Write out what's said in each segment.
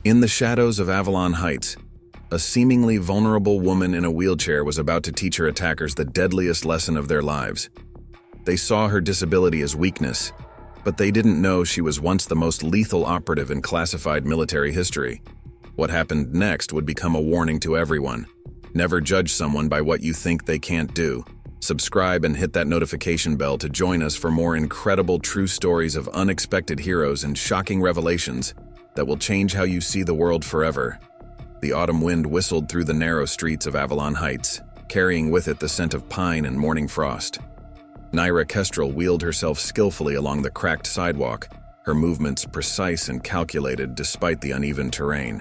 In the shadows of Avalon Heights, a seemingly vulnerable woman in a wheelchair was about to teach her attackers the deadliest lesson of their lives. They saw her disability as weakness, but they didn't know she was once the most lethal operative in classified military history. What happened next would become a warning to everyone. Never judge someone by what you think they can't do. Subscribe and hit that notification bell to join us for more incredible true stories of unexpected heroes and shocking revelations that will change how you see the world forever. The autumn wind whistled through the narrow streets of Avalon Heights, carrying with it the scent of pine and morning frost. Nyra Kestrel wheeled herself skillfully along the cracked sidewalk, her movements precise and calculated despite the uneven terrain.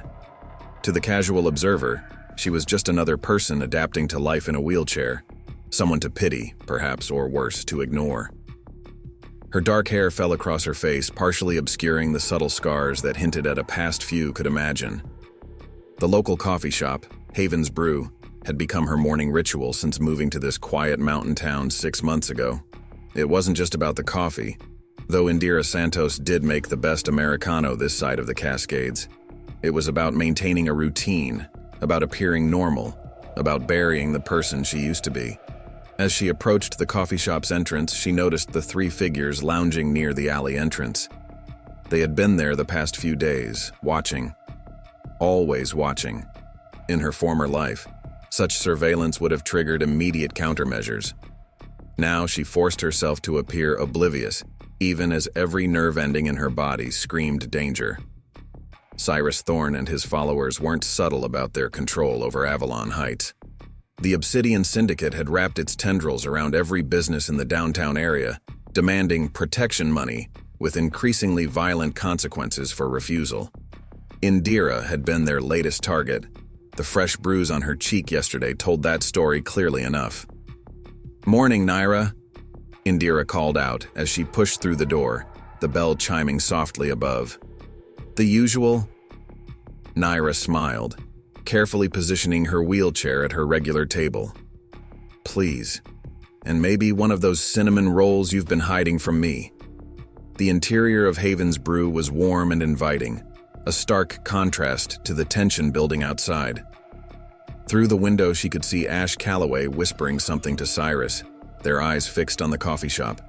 To the casual observer, she was just another person adapting to life in a wheelchair, someone to pity, perhaps, or worse, to ignore. Her dark hair fell across her face, partially obscuring the subtle scars that hinted at a past few could imagine. The local coffee shop, Haven's Brew, had become her morning ritual since moving to this quiet mountain town 6 months ago. It wasn't just about the coffee, though Nyra Santos did make the best Americano this side of the Cascades. It was about maintaining a routine, about appearing normal, about burying the person she used to be. As she approached the coffee shop's entrance, she noticed the 3 figures lounging near the alley entrance. They had been there the past few days, watching. Always watching. In her former life, such surveillance would have triggered immediate countermeasures. Now she forced herself to appear oblivious, even as every nerve ending in her body screamed danger. Cyrus Thorne and his followers weren't subtle about their control over Avalon Heights. The Obsidian Syndicate had wrapped its tendrils around every business in the downtown area, demanding protection money with increasingly violent consequences for refusal. Nyra had been their latest target. The fresh bruise on her cheek yesterday told that story clearly enough. "Morning, Nyra," Nyra called out as she pushed through the door, the bell chiming softly above. "The usual?" Nyra smiled, carefully positioning her wheelchair at her regular table. "Please, and maybe one of those cinnamon rolls you've been hiding from me." The interior of Haven's Brew was warm and inviting, a stark contrast to the tension building outside. Through the window she could see Ash Calloway whispering something to Cyrus, their eyes fixed on the coffee shop.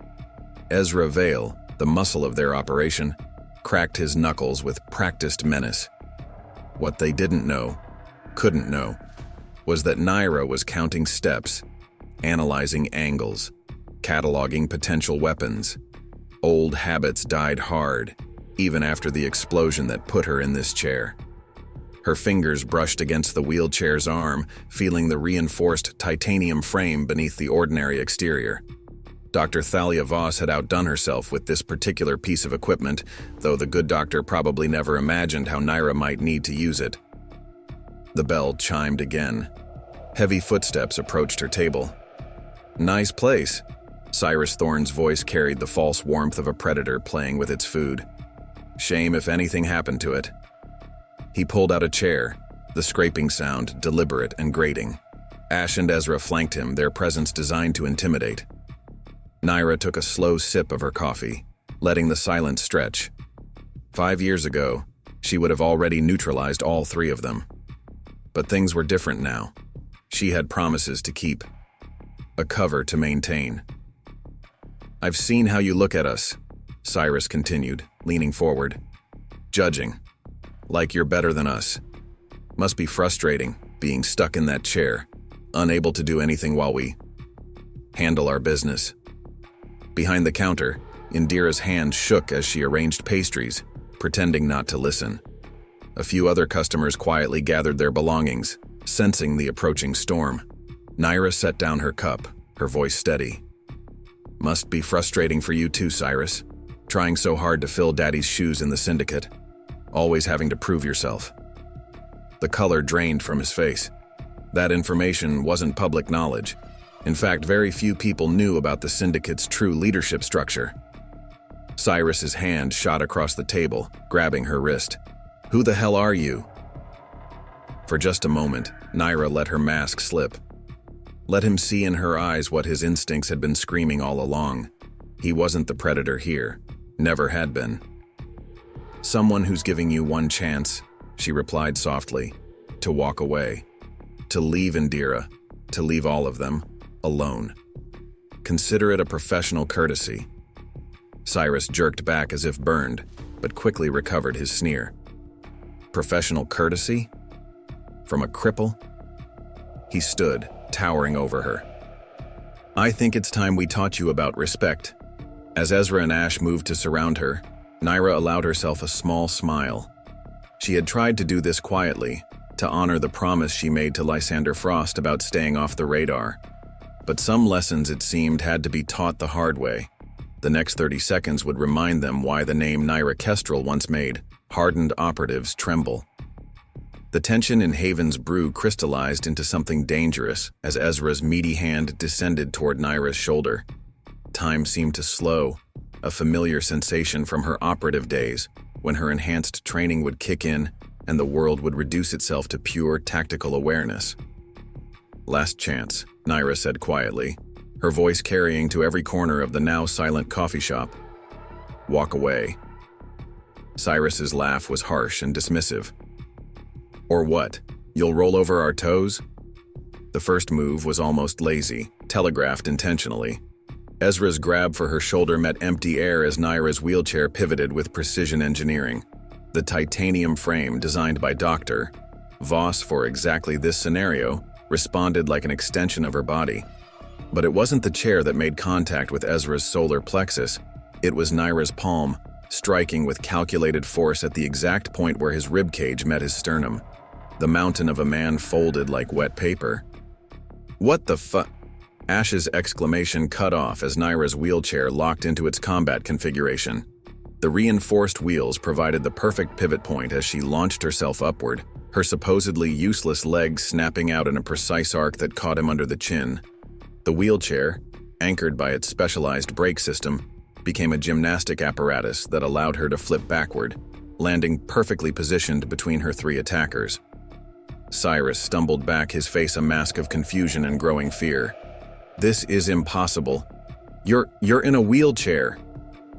Ezra Vale, the muscle of their operation, cracked his knuckles with practiced menace. What they didn't know, couldn't know, was that Nyra was counting steps, analyzing angles, cataloging potential weapons. Old habits died hard, even after the explosion that put her in this chair. Her fingers brushed against the wheelchair's arm, feeling the reinforced titanium frame beneath the ordinary exterior. Dr. Thalia Voss had outdone herself with this particular piece of equipment, though the good doctor probably never imagined how Nyra might need to use it. The bell chimed again. Heavy footsteps approached her table. "Nice place." Cyrus Thorne's voice carried the false warmth of a predator playing with its food. "Shame if anything happened to it." He pulled out a chair, the scraping sound deliberate and grating. Ash and Ezra flanked him, their presence designed to intimidate. Nyra took a slow sip of her coffee, letting the silence stretch. 5 years ago, she would have already neutralized all 3 of them. But things were different now. She had promises to keep, a cover to maintain. "I've seen how you look at us," Cyrus continued, leaning forward. "Judging. Like you're better than us. Must be frustrating, being stuck in that chair, unable to do anything while we handle our business." Behind the counter, Nyra's hand shook as she arranged pastries, pretending not to listen. A few other customers quietly gathered their belongings, sensing the approaching storm. Nyra set down her cup, her voice steady. "Must be frustrating for you too, Cyrus. Trying so hard to fill Daddy's shoes in the syndicate. Always having to prove yourself." The color drained from his face. That information wasn't public knowledge. In fact, very few people knew about the syndicate's true leadership structure. Cyrus's hand shot across the table, grabbing her wrist. "Who the hell are you?" For just a moment, Nyra let her mask slip. Let him see in her eyes what his instincts had been screaming all along. He wasn't the predator here. Never had been. "Someone who's giving you one chance," she replied softly. To walk away. To leave Indira. To leave all of them. Alone. Consider it a professional courtesy. Cyrus jerked back as if burned, but quickly recovered his sneer. Professional courtesy? From a cripple? He stood, towering over her. I think it's time we taught you about respect. As Ezra and Ash moved to surround her, Nyra allowed herself a small smile. She had tried to do this quietly, to honor the promise she made to Lysander Frost about staying off the radar. But some lessons, it seemed, had to be taught the hard way. The next 30 seconds would remind them why the name Nyra Kestrel once made hardened operatives tremble. The tension in Haven's brew crystallized into something dangerous as Ezra's meaty hand descended toward Nyra's shoulder. Time seemed to slow, a familiar sensation from her operative days, when her enhanced training would kick in and the world would reduce itself to pure tactical awareness. Last chance, Nyra said quietly, her voice carrying to every corner of the now silent coffee shop. Walk away. Cyrus's laugh was harsh and dismissive. Or what? You'll roll over our toes? The first move was almost lazy, telegraphed intentionally. Ezra's grab for her shoulder met empty air as Nyra's wheelchair pivoted with precision engineering. The titanium frame designed by Dr. Voss for exactly this scenario responded like an extension of her body. But it wasn't the chair that made contact with Ezra's solar plexus. It was Nyra's palm, striking with calculated force at the exact point where his ribcage met his sternum. The mountain of a man folded like wet paper. What the fu— Ash's exclamation cut off as Nyra's wheelchair locked into its combat configuration. The reinforced wheels provided the perfect pivot point as she launched herself upward, her supposedly useless legs snapping out in a precise arc that caught him under the chin. The wheelchair, anchored by its specialized brake system, became a gymnastic apparatus that allowed her to flip backward, landing perfectly positioned between her three attackers. Cyrus stumbled back, his face a mask of confusion and growing fear. This is impossible. You're in a wheelchair.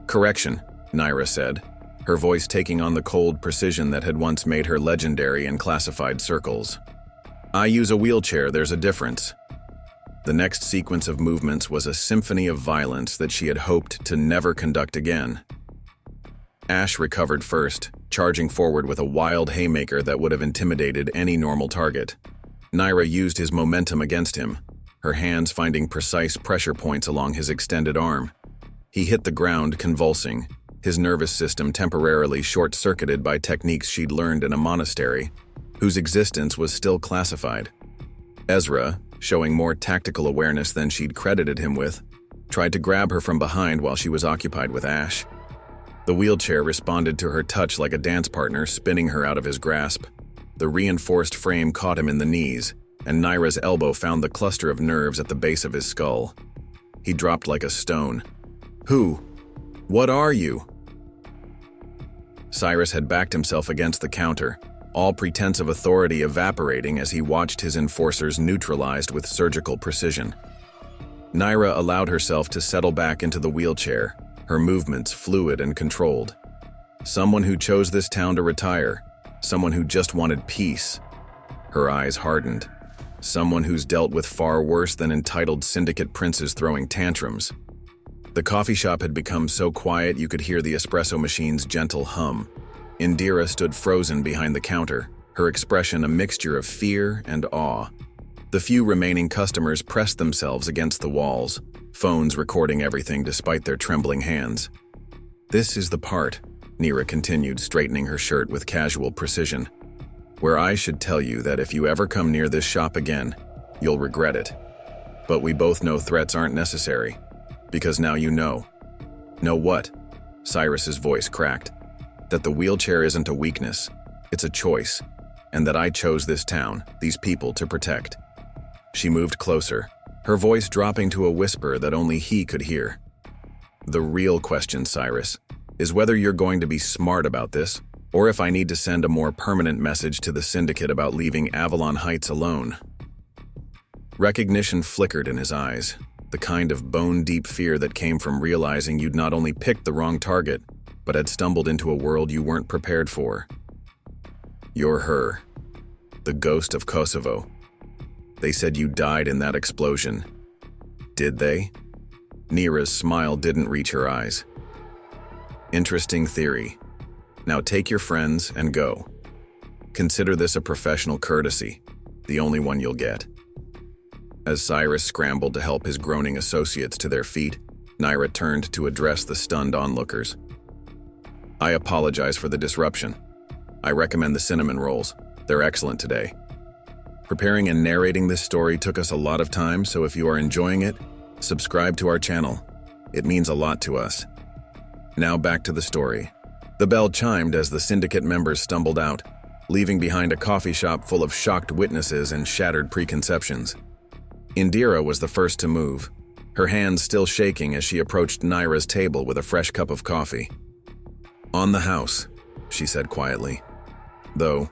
Correction, Nyra said, her voice taking on the cold precision that had once made her legendary in classified circles. I use a wheelchair, there's a difference. The next sequence of movements was a symphony of violence that she had hoped to never conduct again. Ash recovered first, charging forward with a wild haymaker that would have intimidated any normal target. Nyra used his momentum against him, her hands finding precise pressure points along his extended arm. He hit the ground, convulsing, his nervous system temporarily short-circuited by techniques she'd learned in a monastery, whose existence was still classified. Ezra, showing more tactical awareness than she'd credited him with, tried to grab her from behind while she was occupied with Ash. The wheelchair responded to her touch like a dance partner, spinning her out of his grasp. The reinforced frame caught him in the knees, and Nyra's elbow found the cluster of nerves at the base of his skull. He dropped like a stone. Who? What are you? Cyrus had backed himself against the counter, all pretense of authority evaporating as he watched his enforcers neutralized with surgical precision. Nyra allowed herself to settle back into the wheelchair, her movements fluid and controlled. Someone who chose this town to retire, someone who just wanted peace. Her eyes hardened. Someone who's dealt with far worse than entitled syndicate princes throwing tantrums. The coffee shop had become so quiet you could hear the espresso machine's gentle hum. Indira stood frozen behind the counter, her expression a mixture of fear and awe. The few remaining customers pressed themselves against the walls, phones recording everything despite their trembling hands. This is the part, Nyra continued, straightening her shirt with casual precision, where I should tell you that if you ever come near this shop again, you'll regret it. But we both know threats aren't necessary, because now you know. Know what? Cyrus's voice cracked. That the wheelchair isn't a weakness, it's a choice, and that I chose this town, these people, to protect. She moved closer, her voice dropping to a whisper that only he could hear. The real question, Cyrus, is whether you're going to be smart about this, or if I need to send a more permanent message to the syndicate about leaving Avalon Heights alone. Recognition flickered in his eyes, the kind of bone-deep fear that came from realizing you'd not only picked the wrong target, but had stumbled into a world you weren't prepared for. You're her. The ghost of Kosovo. They said you died in that explosion. Did they? Nyra's smile didn't reach her eyes. Interesting theory. Now take your friends and go. Consider this a professional courtesy, the only one you'll get. As Cyrus scrambled to help his groaning associates to their feet, Nyra turned to address the stunned onlookers. I apologize for the disruption. I recommend the cinnamon rolls. They're excellent today. Preparing and narrating this story took us a lot of time, so if you are enjoying it, subscribe to our channel. It means a lot to us. Now back to the story. The bell chimed as the syndicate members stumbled out, leaving behind a coffee shop full of shocked witnesses and shattered preconceptions. Indira was the first to move, her hands still shaking as she approached Nyra's table with a fresh cup of coffee. On the house, she said quietly. Though,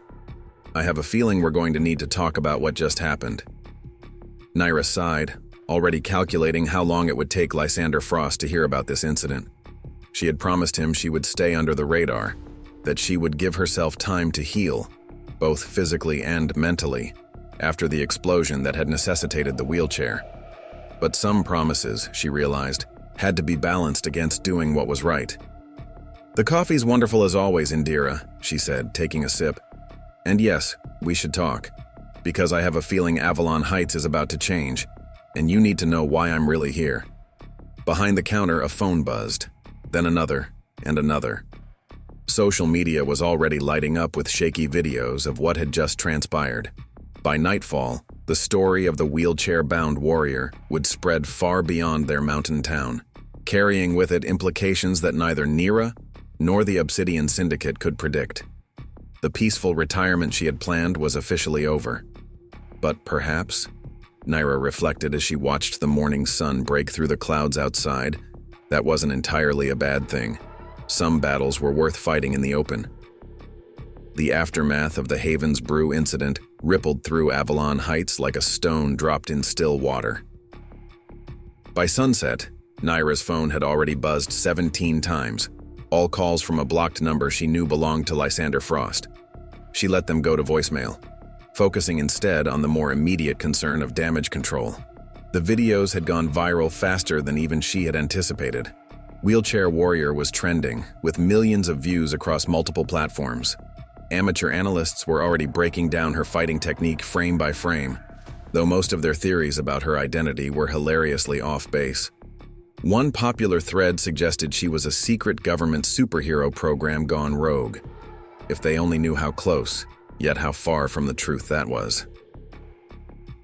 I have a feeling we're going to need to talk about what just happened. Nyra sighed, already calculating how long it would take Lysander Frost to hear about this incident. She had promised him she would stay under the radar, that she would give herself time to heal, both physically and mentally, after the explosion that had necessitated the wheelchair. But some promises, she realized, had to be balanced against doing what was right. The coffee's wonderful as always, Indira, she said, taking a sip. And yes, we should talk, because I have a feeling Avalon Heights is about to change, and you need to know why I'm really here. Behind the counter, a phone buzzed, then another, and another. Social media was already lighting up with shaky videos of what had just transpired. By nightfall, the story of the wheelchair-bound warrior would spread far beyond their mountain town, carrying with it implications that neither Nyra nor the Obsidian Syndicate could predict. The peaceful retirement she had planned was officially over. But perhaps, Nyra reflected as she watched the morning sun break through the clouds outside, that wasn't entirely a bad thing. Some battles were worth fighting in the open. The aftermath of the Haven's Brew incident rippled through Avalon Heights like a stone dropped in still water. By sunset, Nyra's phone had already buzzed 17 times, all calls from a blocked number she knew belonged to Lysander Frost. She let them go to voicemail, focusing instead on the more immediate concern of damage control. The videos had gone viral faster than even she had anticipated. Wheelchair Warrior was trending, with millions of views across multiple platforms. Amateur analysts were already breaking down her fighting technique frame by frame, though most of their theories about her identity were hilariously off base. One popular thread suggested she was a secret government superhero program gone rogue. If they only knew how close, yet how far from the truth that was.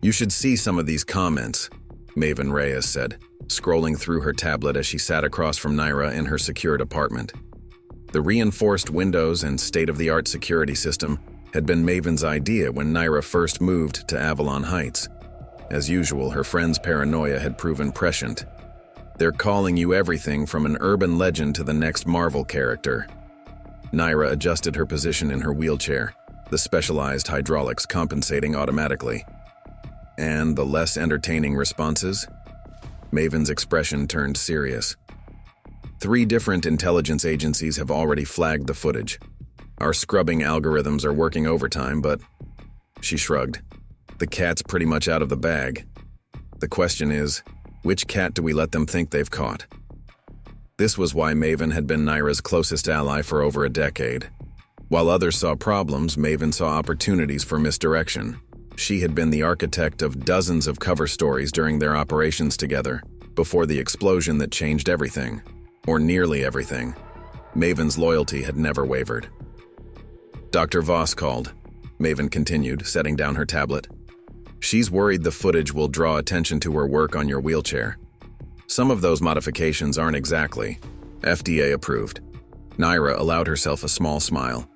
You should see some of these comments, Maven Reyes said, scrolling through her tablet as she sat across from Nyra in her secured apartment. The reinforced windows and state-of-the-art security system had been Maven's idea when Nyra first moved to Avalon Heights. As usual, her friend's paranoia had proven prescient. They're calling you everything from an urban legend to the next Marvel character. Nyra adjusted her position in her wheelchair, the specialized hydraulics compensating automatically. And the less entertaining responses? Maven's expression turned serious. 3 different intelligence agencies have already flagged the footage. Our scrubbing algorithms are working overtime, but... She shrugged. The cat's pretty much out of the bag. The question is, which cat do we let them think they've caught? This was why Maven had been Nyra's closest ally for over a decade. While others saw problems, Maven saw opportunities for misdirection. She had been the architect of dozens of cover stories during their operations together, before the explosion that changed everything. Or nearly everything. Maven's loyalty had never wavered. Dr. Voss called, Maven continued, setting down her tablet. She's worried the footage will draw attention to her work on your wheelchair. Some of those modifications aren't exactly FDA approved. Nyra allowed herself a small smile.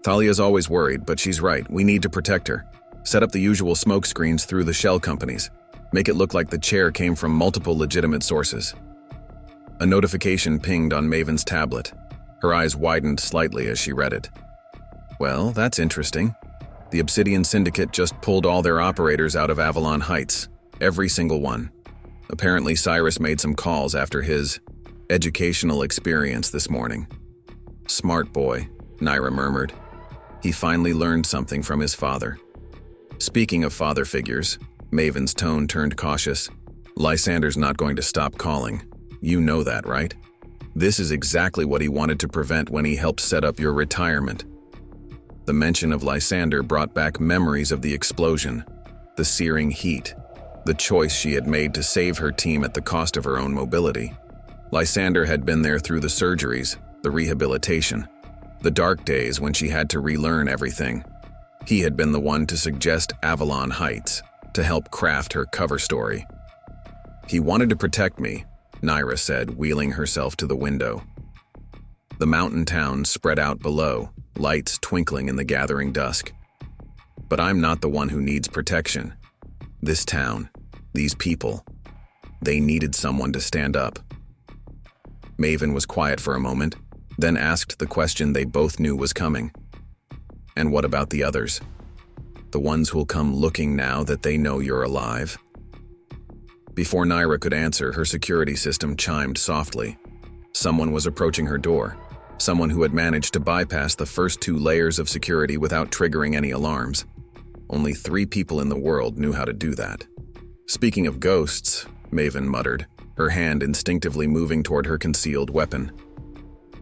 Thalia's always worried, but she's right. We need to protect her. Set up the usual smoke screens through the shell companies. Make it look like the chair came from multiple legitimate sources. A notification pinged on Maven's tablet. Her eyes widened slightly as she read it. Well, that's interesting. The Obsidian Syndicate just pulled all their operators out of Avalon Heights. Every single one. Apparently Cyrus made some calls after his educational experience this morning. Smart boy, Nyra murmured. He finally learned something from his father. Speaking of father figures, Maven's tone turned cautious. Lysander's not going to stop calling. You know that, right? This is exactly what he wanted to prevent when he helped set up your retirement. The mention of Lysander brought back memories of the explosion, the searing heat, the choice she had made to save her team at the cost of her own mobility. Lysander had been there through the surgeries, the rehabilitation, the dark days when she had to relearn everything. He had been the one to suggest Avalon Heights, to help craft her cover story. He wanted to protect me, Nyra said, wheeling herself to the window. The mountain town spread out below, lights twinkling in the gathering dusk. But I'm not the one who needs protection. This town, these people, they needed someone to stand up. Maven was quiet for a moment, then asked the question they both knew was coming. And what about the others? The ones who'll come looking now that they know you're alive? Before Nyra could answer, her security system chimed softly. Someone was approaching her door. Someone who had managed to bypass the first 2 layers of security without triggering any alarms. Only 3 people in the world knew how to do that. Speaking of ghosts, Maven muttered, her hand instinctively moving toward her concealed weapon.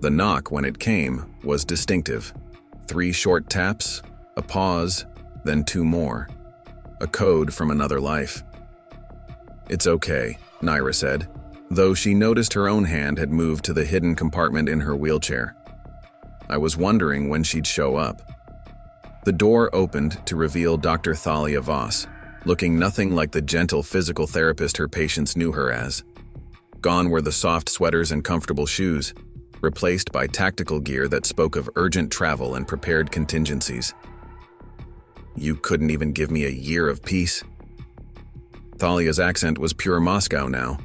The knock, when it came, was distinctive. 3 short taps, a pause, then 2 more. A code from another life. It's okay, Nyra said, though she noticed her own hand had moved to the hidden compartment in her wheelchair. I was wondering when she'd show up. The door opened to reveal Dr. Thalia Voss, looking nothing like the gentle physical therapist her patients knew her as. Gone were the soft sweaters and comfortable shoes, replaced by tactical gear that spoke of urgent travel and prepared contingencies. You couldn't even give me a year of peace? Thalia's accent was pure Moscow now,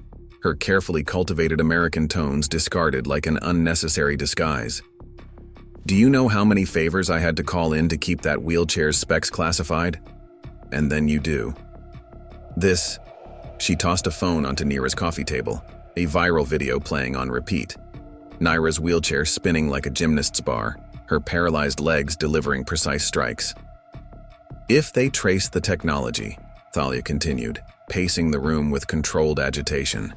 her carefully cultivated American tones discarded like an unnecessary disguise. Do you know how many favors I had to call in to keep that wheelchair's specs classified? And then you do. This, she tossed a phone onto Nyra's coffee table, a viral video playing on repeat. Nyra's wheelchair spinning like a gymnast's bar, her paralyzed legs delivering precise strikes. If they trace the technology, Thalia continued, pacing the room with controlled agitation.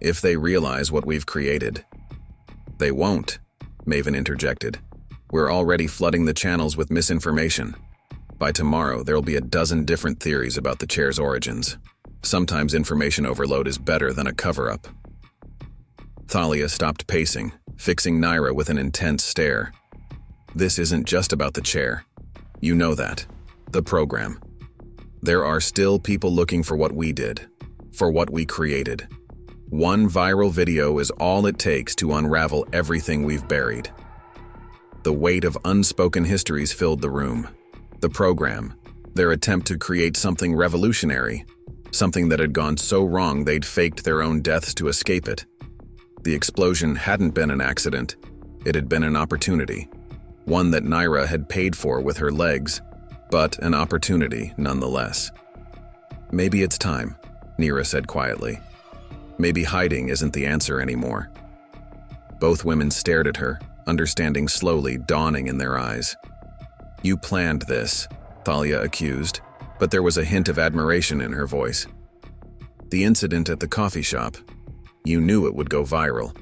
If they realize what we've created. They won't, Maven interjected. We're already flooding the channels with misinformation. By tomorrow, there'll be a dozen different theories about the chair's origins. Sometimes information overload is better than a cover-up. Thalia stopped pacing, fixing Nyra with an intense stare. This isn't just about the chair. You know that. The program. There are still people looking for what we did, for what we created. One viral video is all it takes to unravel everything we've buried. The weight of unspoken histories filled the room. The program, their attempt to create something revolutionary, something that had gone so wrong they'd faked their own deaths to escape it. The explosion hadn't been an accident. It had been an opportunity. One that Nyra had paid for with her legs, but an opportunity nonetheless. Maybe it's time, Nyra said quietly. Maybe hiding isn't the answer anymore. Both women stared at her, understanding slowly dawning in their eyes. You planned this, Thalia accused, but there was a hint of admiration in her voice. The incident at the coffee shop, you knew it would go viral.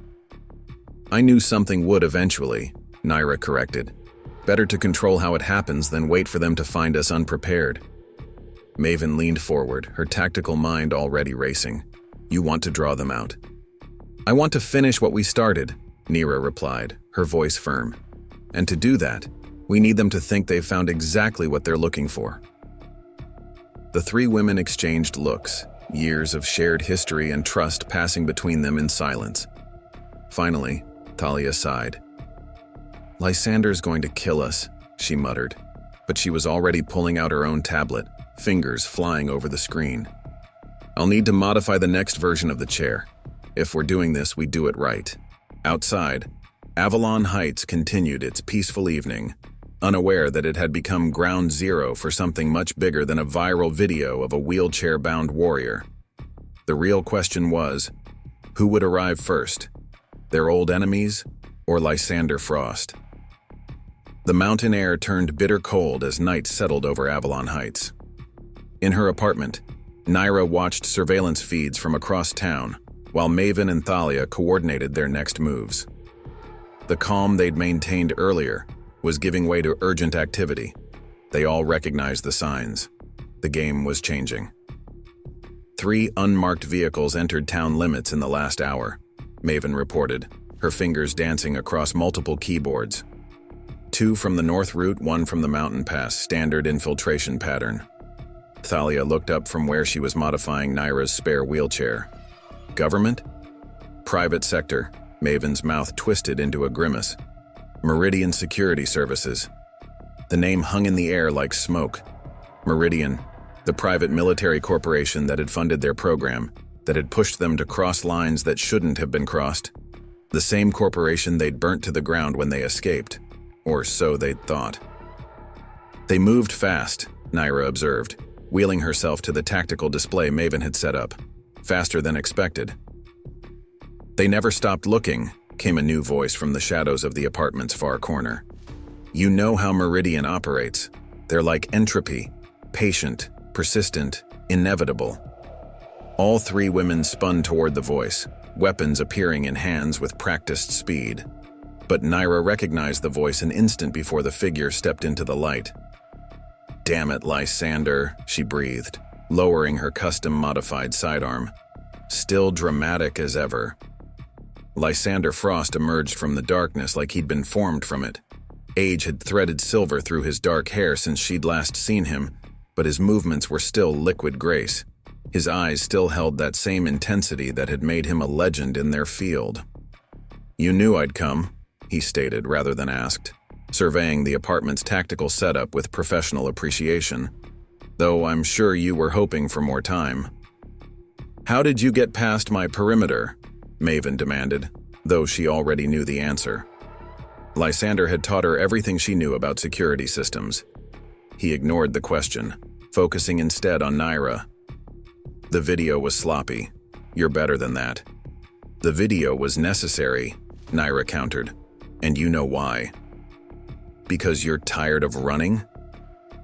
I knew something would eventually, Nyra corrected. Better to control how it happens than wait for them to find us unprepared. Maven leaned forward, her tactical mind already racing. You want to draw them out. I want to finish what we started, Nyra replied, her voice firm. And to do that, we need them to think they've found exactly what they're looking for. The 3 women exchanged looks, years of shared history and trust passing between them in silence. Finally, Thalia sighed. Lysander's going to kill us, she muttered, but she was already pulling out her own tablet, fingers flying over the screen. I'll need to modify the next version of the chair. If we're doing this, we do it right. Outside, Avalon Heights continued its peaceful evening, unaware that it had become ground zero for something much bigger than a viral video of a wheelchair-bound warrior. The real question was, who would arrive first? Their old enemies or Lysander Frost? The mountain air turned bitter cold as night settled over Avalon Heights. In her apartment, Nyra watched surveillance feeds from across town, while Maven and Thalia coordinated their next moves. The calm they'd maintained earlier was giving way to urgent activity. They all recognized the signs. The game was changing. 3 unmarked vehicles entered town limits in the last hour, Maven reported, her fingers dancing across multiple keyboards. 2 from the north route, 1 from the mountain pass, standard infiltration pattern. Thalia looked up from where she was modifying Nyra's spare wheelchair. Government? Private sector, Maven's mouth twisted into a grimace. Meridian Security Services. The name hung in the air like smoke. Meridian, the private military corporation that had funded their program, that had pushed them to cross lines that shouldn't have been crossed. The same corporation they'd burnt to the ground when they escaped. Or so they'd thought. They moved fast, Nyra observed, wheeling herself to the tactical display Maven had set up. Faster than expected. They never stopped looking, came a new voice from the shadows of the apartment's far corner. You know how Meridian operates. They're like entropy, patient, persistent, inevitable. All 3 women spun toward the voice, weapons appearing in hands with practiced speed. But Nyra recognized the voice an instant before the figure stepped into the light. Damn it, Lysander, she breathed, lowering her custom-modified sidearm. Still dramatic as ever. Lysander Frost emerged from the darkness like he'd been formed from it. Age had threaded silver through his dark hair since she'd last seen him, but his movements were still liquid grace. His eyes still held that same intensity that had made him a legend in their field. You knew I'd come, he stated rather than asked, surveying the apartment's tactical setup with professional appreciation. Though I'm sure you were hoping for more time. How did you get past my perimeter? Maven demanded, though she already knew the answer. Lysander had taught her everything she knew about security systems. He ignored the question, focusing instead on Nyra. The video was sloppy. You're better than that. The video was necessary, Nyra countered. And you know why. Because you're tired of running?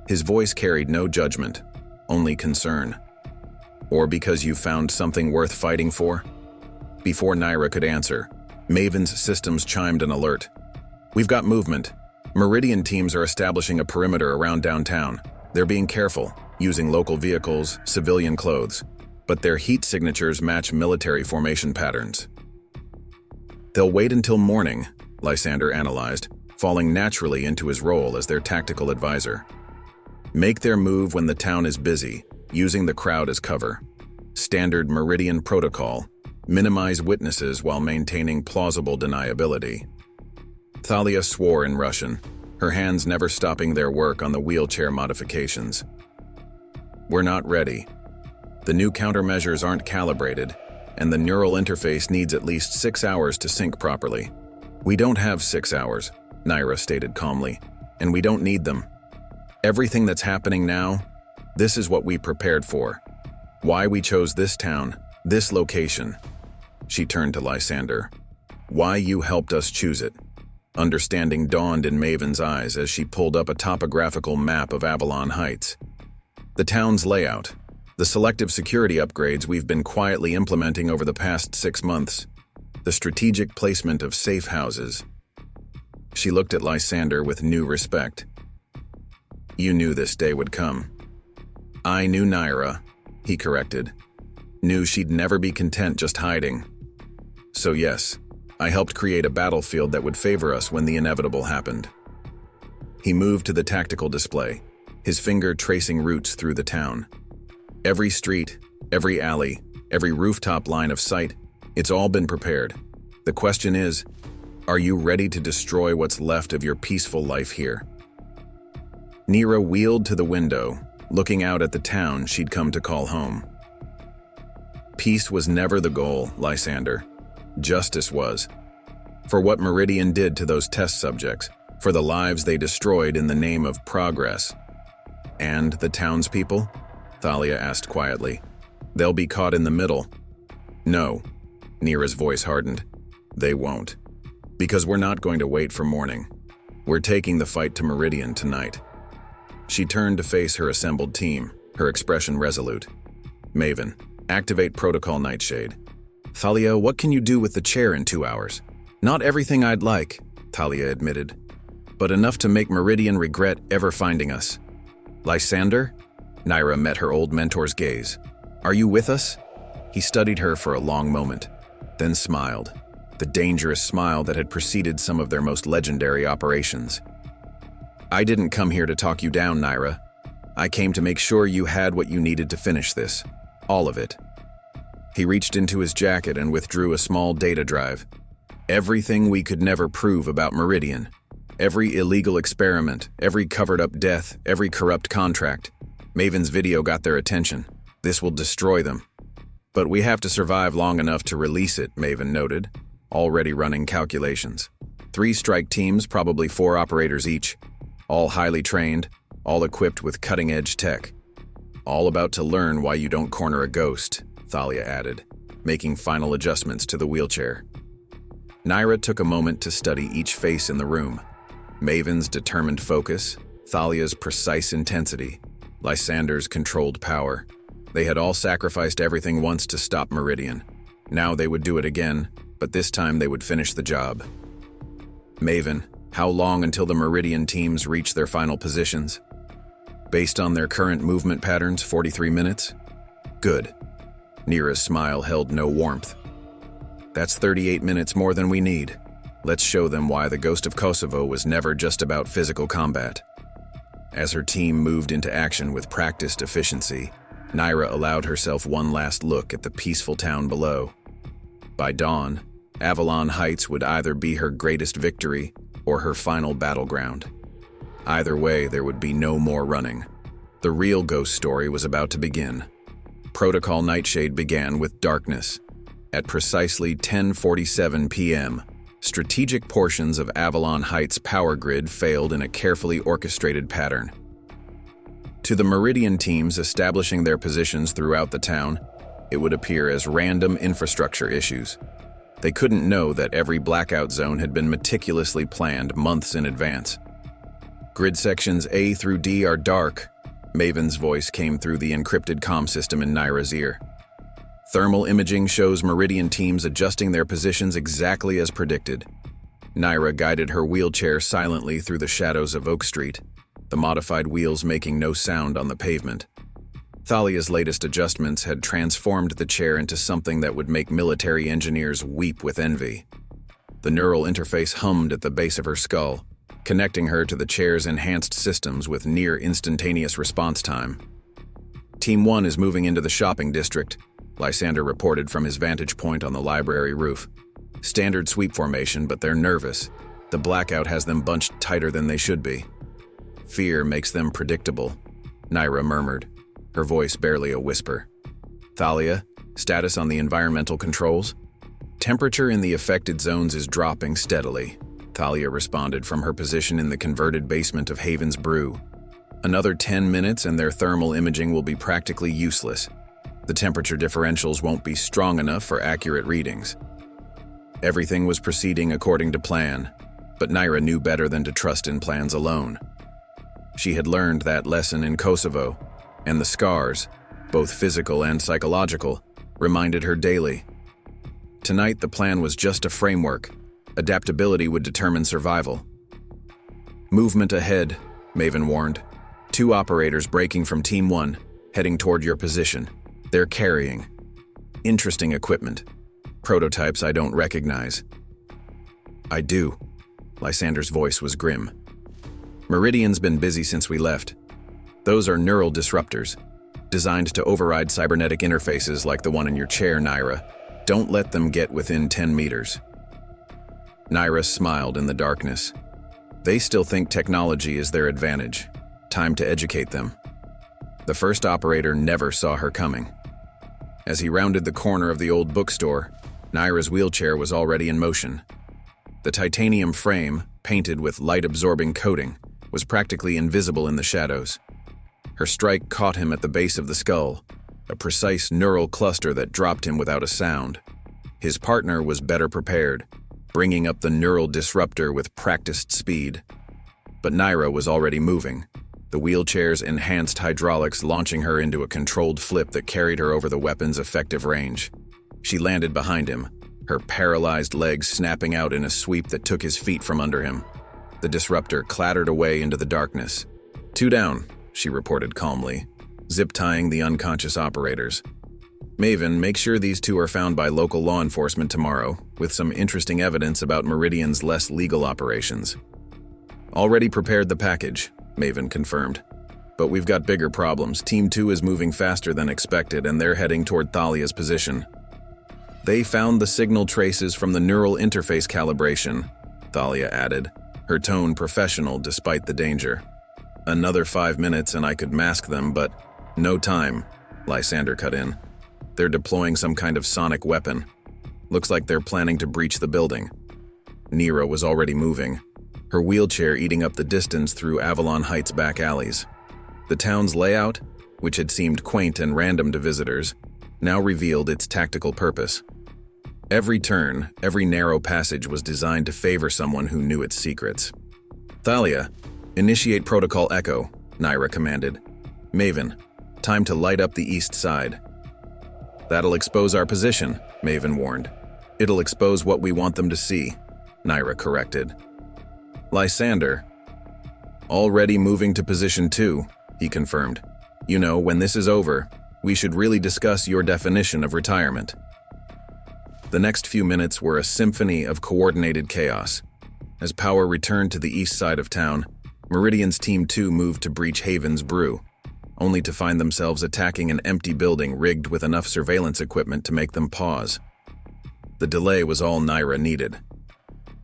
His voice carried no judgment, only concern. Or because you found something worth fighting for? Before Nyra could answer, Maven's systems chimed an alert. We've got movement. Meridian teams are establishing a perimeter around downtown. They're being careful, using local vehicles, civilian clothes. But their heat signatures match military formation patterns. They'll wait until morning, Lysander analyzed, falling naturally into his role as their tactical advisor. Make their move when the town is busy, using the crowd as cover. Standard Meridian protocol. Minimize witnesses while maintaining plausible deniability. Thalia swore in Russian, her hands never stopping their work on the wheelchair modifications. We're not ready. The new countermeasures aren't calibrated, and the neural interface needs at least 6 hours to sync properly. We don't have 6 hours, Nyra stated calmly, and we don't need them. Everything that's happening now, this is what we prepared for. Why we chose this town, this location. She turned to Lysander. Why you helped us choose it. Understanding dawned in Maven's eyes as she pulled up a topographical map of Avalon Heights. The town's layout, the selective security upgrades we've been quietly implementing over the past 6 months, the strategic placement of safe houses. She looked at Lysander with new respect. You knew this day would come. I knew Nyra, he corrected. Knew she'd never be content just hiding. So yes, I helped create a battlefield that would favor us when the inevitable happened. He moved to the tactical display, his finger tracing routes through the town. Every street, every alley, every rooftop line of sight, it's all been prepared. The question is, are you ready to destroy what's left of your peaceful life here? Nyra wheeled to the window, looking out at the town she'd come to call home. Peace was never the goal, Lysander. Justice was. For what Meridian did to those test subjects, for the lives they destroyed in the name of progress. And the townspeople? Thalia asked quietly. They'll be caught in the middle. No, Nyra's voice hardened. They won't. Because we're not going to wait for morning. We're taking the fight to Meridian tonight. She turned to face her assembled team, her expression resolute. Maven, activate Protocol Nightshade. Thalia, what can you do with the chair in 2 hours? Not everything I'd like, Thalia admitted, but enough to make Meridian regret ever finding us. Lysander? Nyra met her old mentor's gaze. Are you with us? He studied her for a long moment, then smiled, the dangerous smile that had preceded some of their most legendary operations. I didn't come here to talk you down, Nyra. I came to make sure you had what you needed to finish this. All of it. He reached into his jacket and withdrew a small data drive. Everything we could never prove about Meridian. Every illegal experiment, every covered-up death, every corrupt contract. Maven's video got their attention. This will destroy them. But we have to survive long enough to release it, Maven noted, already running calculations. 3 strike teams, probably 4 operators each, all highly trained, all equipped with cutting-edge tech. All about to learn why you don't corner a ghost, Thalia added, making final adjustments to the wheelchair. Nyra took a moment to study each face in the room. Maven's determined focus, Thalia's precise intensity, Lysander's controlled power. They had all sacrificed everything once to stop Meridian. Now they would do it again, but this time they would finish the job. Maven, how long until the Meridian teams reach their final positions? Based on their current movement patterns, 43 minutes? Good. Nyra's smile held no warmth. That's 38 minutes more than we need. Let's show them why the Ghost of Kosovo was never just about physical combat. As her team moved into action with practiced efficiency, Nyra allowed herself one last look at the peaceful town below. By dawn, Avalon Heights would either be her greatest victory or her final battleground. Either way, there would be no more running. The real ghost story was about to begin. Protocol Nightshade began with darkness. At precisely 10:47 p.m., strategic portions of Avalon Heights' power grid failed in a carefully orchestrated pattern. To the Meridian teams establishing their positions throughout the town, it would appear as random infrastructure issues. They couldn't know that every blackout zone had been meticulously planned months in advance. Grid sections A through D are dark, Maven's voice came through the encrypted comm system in Nyra's ear. Thermal imaging shows Meridian teams adjusting their positions exactly as predicted. Nyra guided her wheelchair silently through the shadows of Oak Street, the modified wheels making no sound on the pavement. Thalia's latest adjustments had transformed the chair into something that would make military engineers weep with envy. The neural interface hummed at the base of her skull, connecting her to the chair's enhanced systems with near instantaneous response time. Team 1 is moving into the shopping district, Lysander reported from his vantage point on the library roof. Standard sweep formation, but they're nervous. The blackout has them bunched tighter than they should be. Fear makes them predictable, Nyra murmured, her voice barely a whisper. Thalia, status on the environmental controls? Temperature in the affected zones is dropping steadily, Thalia responded from her position in the converted basement of Haven's Brew. Another 10 minutes and their thermal imaging will be practically useless. The temperature differentials won't be strong enough for accurate readings. Everything was proceeding according to plan, but Nyra knew better than to trust in plans alone. She had learned that lesson in Kosovo, and the scars, both physical and psychological, reminded her daily. Tonight the plan was just a framework. Adaptability would determine survival. Movement ahead, Maven warned. 2 operators breaking from Team 1, heading toward your position. They're carrying interesting equipment. Prototypes I don't recognize. I do. Lysander's voice was grim. Meridian's been busy since we left. Those are neural disruptors, designed to override cybernetic interfaces like the one in your chair, Nyra. Don't let them get within 10 meters. Nyra smiled in the darkness. They still think technology is their advantage. Time to educate them. The first operator never saw her coming. As he rounded the corner of the old bookstore, Nyra's wheelchair was already in motion. The titanium frame, painted with light-absorbing coating, was practically invisible in the shadows. Her strike caught him at the base of the skull, a precise neural cluster that dropped him without a sound. His partner was better prepared, bringing up the neural disruptor with practiced speed. But Nyra was already moving, the wheelchair's enhanced hydraulics launching her into a controlled flip that carried her over the weapon's effective range. She landed behind him, her paralyzed legs snapping out in a sweep that took his feet from under him. The disruptor clattered away into the darkness. "Two down," she reported calmly, zip-tying the unconscious operators. "Maven, make sure these two are found by local law enforcement tomorrow, with some interesting evidence about Meridian's less legal operations." "Already prepared the package," Maven confirmed. "But we've got bigger problems. Team 2 is moving faster than expected, and they're heading toward Thalia's position." "They found the signal traces from the neural interface calibration," Thalia added, her tone professional despite the danger. "Another 5 minutes and I could mask them, but no time," Lysander cut in. "They're deploying some kind of sonic weapon. Looks like they're planning to breach the building." Nyra was already moving, her wheelchair eating up the distance through Avalon Heights' back alleys. The town's layout, which had seemed quaint and random to visitors, now revealed its tactical purpose. Every turn, every narrow passage was designed to favor someone who knew its secrets. "Thalia, initiate Protocol Echo," Nyra commanded. "Maven, time to light up the east side." "That'll expose our position," Maven warned. "It'll expose what we want them to see," Nyra corrected. "Lysander, already moving to position 2, he confirmed. "You know, when this is over, we should really discuss your definition of retirement." The next few minutes were a symphony of coordinated chaos. As power returned to the east side of town, Meridian's Team 2 moved to breach Haven's Brew, only to find themselves attacking an empty building rigged with enough surveillance equipment to make them pause. The delay was all Nyra needed.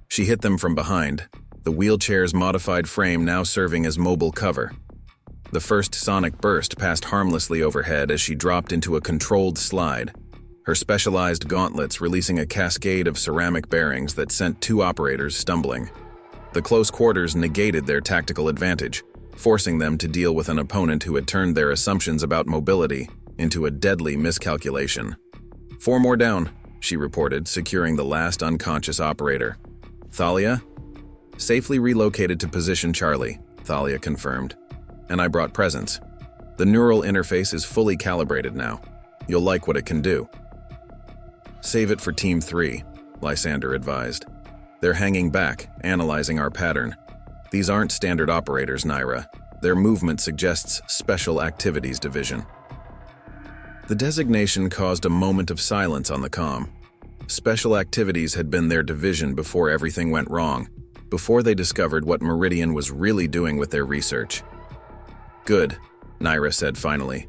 She hit them from behind, the wheelchair's modified frame now serving as mobile cover. The first sonic burst passed harmlessly overhead as she dropped into a controlled slide, her specialized gauntlets releasing a cascade of ceramic bearings that sent 2 operators stumbling. The close quarters negated their tactical advantage, forcing them to deal with an opponent who had turned their assumptions about mobility into a deadly miscalculation. 4 more down," she reported, securing the last unconscious operator. "Thalia?" "Safely relocated to position Charlie," Thalia confirmed. "And I brought presents. The neural interface is fully calibrated now. You'll like what it can do." "Save it for Team 3, Lysander advised. "They're hanging back, analyzing our pattern. These aren't standard operators, Nyra. Their movement suggests Special Activities Division." The designation caused a moment of silence on the comm. Special Activities had been their division before everything went wrong, before they discovered what Meridian was really doing with their research. "Good," Nyra said finally.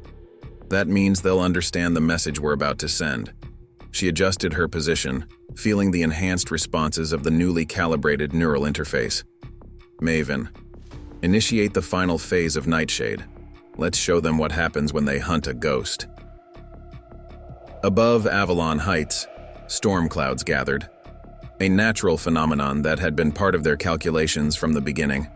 "That means they'll understand the message we're about to send." She adjusted her position, feeling the enhanced responses of the newly calibrated neural interface. "Maven, initiate the final phase of Nightshade. Let's show them what happens when they hunt a ghost." Above Avalon Heights, storm clouds gathered, a natural phenomenon that had been part of their calculations from the beginning.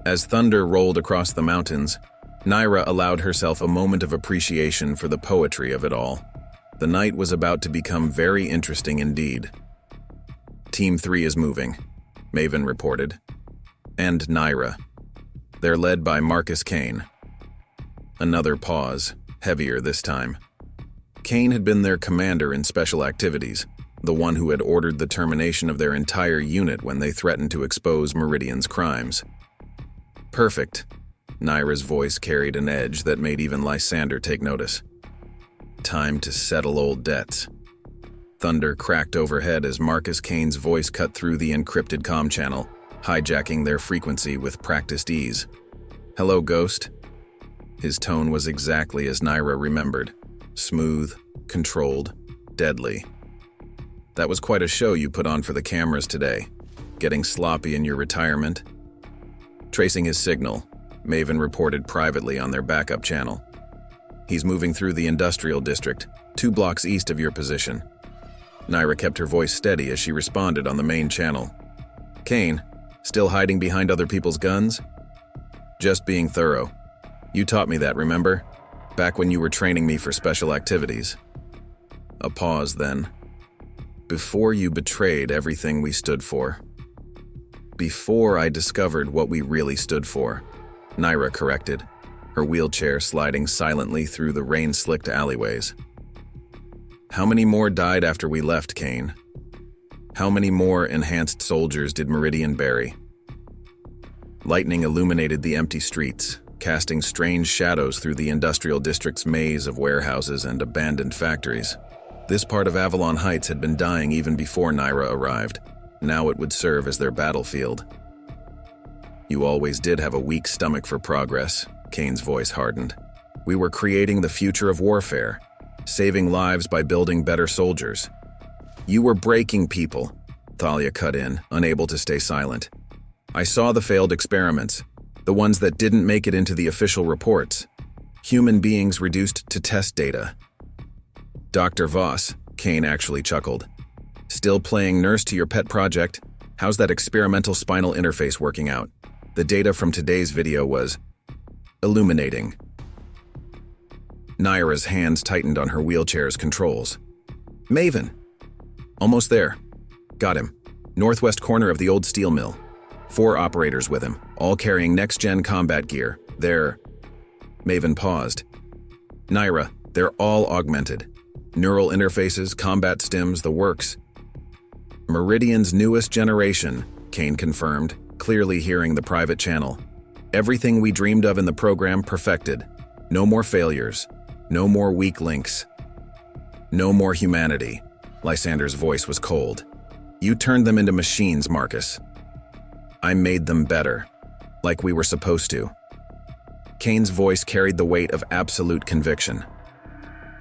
As thunder rolled across the mountains, Nyra allowed herself a moment of appreciation for the poetry of it all. The night was about to become very interesting indeed. "Team 3 is moving," Maven reported. "And Nyra. They're led by Marcus Kane." Another pause, heavier this time. Kane had been their commander in Special Activities, the one who had ordered the termination of their entire unit when they threatened to expose Meridian's crimes. "Perfect." Nyra's voice carried an edge that made even Lysander take notice. "Time to settle old debts." Thunder cracked overhead as Marcus Kane's voice cut through the encrypted comm channel, hijacking their frequency with practiced ease. "Hello, Ghost." His tone was exactly as Nyra remembered. Smooth, controlled, deadly. "That was quite a show you put on for the cameras today. Getting sloppy in your retirement?" Tracing his signal, Maven reported privately on their backup channel. "He's moving through the industrial district, 2 blocks east of your position." Nyra kept her voice steady as she responded on the main channel. "Kane, still hiding behind other people's guns?" "Just being thorough. You taught me that, remember? Back when you were training me for Special Activities." A pause then. "Before you betrayed everything we stood for." Before I discovered what we really stood for, Nyra corrected, her wheelchair sliding silently through the rain-slicked alleyways. How many more died after we left, Kane? How many more enhanced soldiers did Meridian bury? Lightning illuminated the empty streets, casting strange shadows through the industrial district's maze of warehouses and abandoned factories. This part of Avalon Heights had been dying even before Nyra arrived. Now it would serve as their battlefield. You always did have a weak stomach for progress, Kane's voice hardened. We were creating the future of warfare, saving lives by building better soldiers. You were breaking people, Thalia cut in, unable to stay silent. I saw the failed experiments, the ones that didn't make it into the official reports. Human beings reduced to test data. Dr. Voss, Kane actually chuckled. Still playing nurse to your pet project? How's that experimental spinal interface working out? The data from today's video was illuminating. Nyra's hands tightened on her wheelchair's controls. Maven! Almost there. Got him. Northwest corner of the old steel mill. 4 operators with him, all carrying next-gen combat gear. Maven paused. Nyra, they're all augmented. Neural interfaces, combat stims, the works. Meridian's newest generation, Kane confirmed, clearly hearing the private channel. Everything we dreamed of in the program perfected. No more failures. No more weak links. No more humanity. Lysander's voice was cold. You turned them into machines, Marcus. I made them better, like we were supposed to. Kane's voice carried the weight of absolute conviction.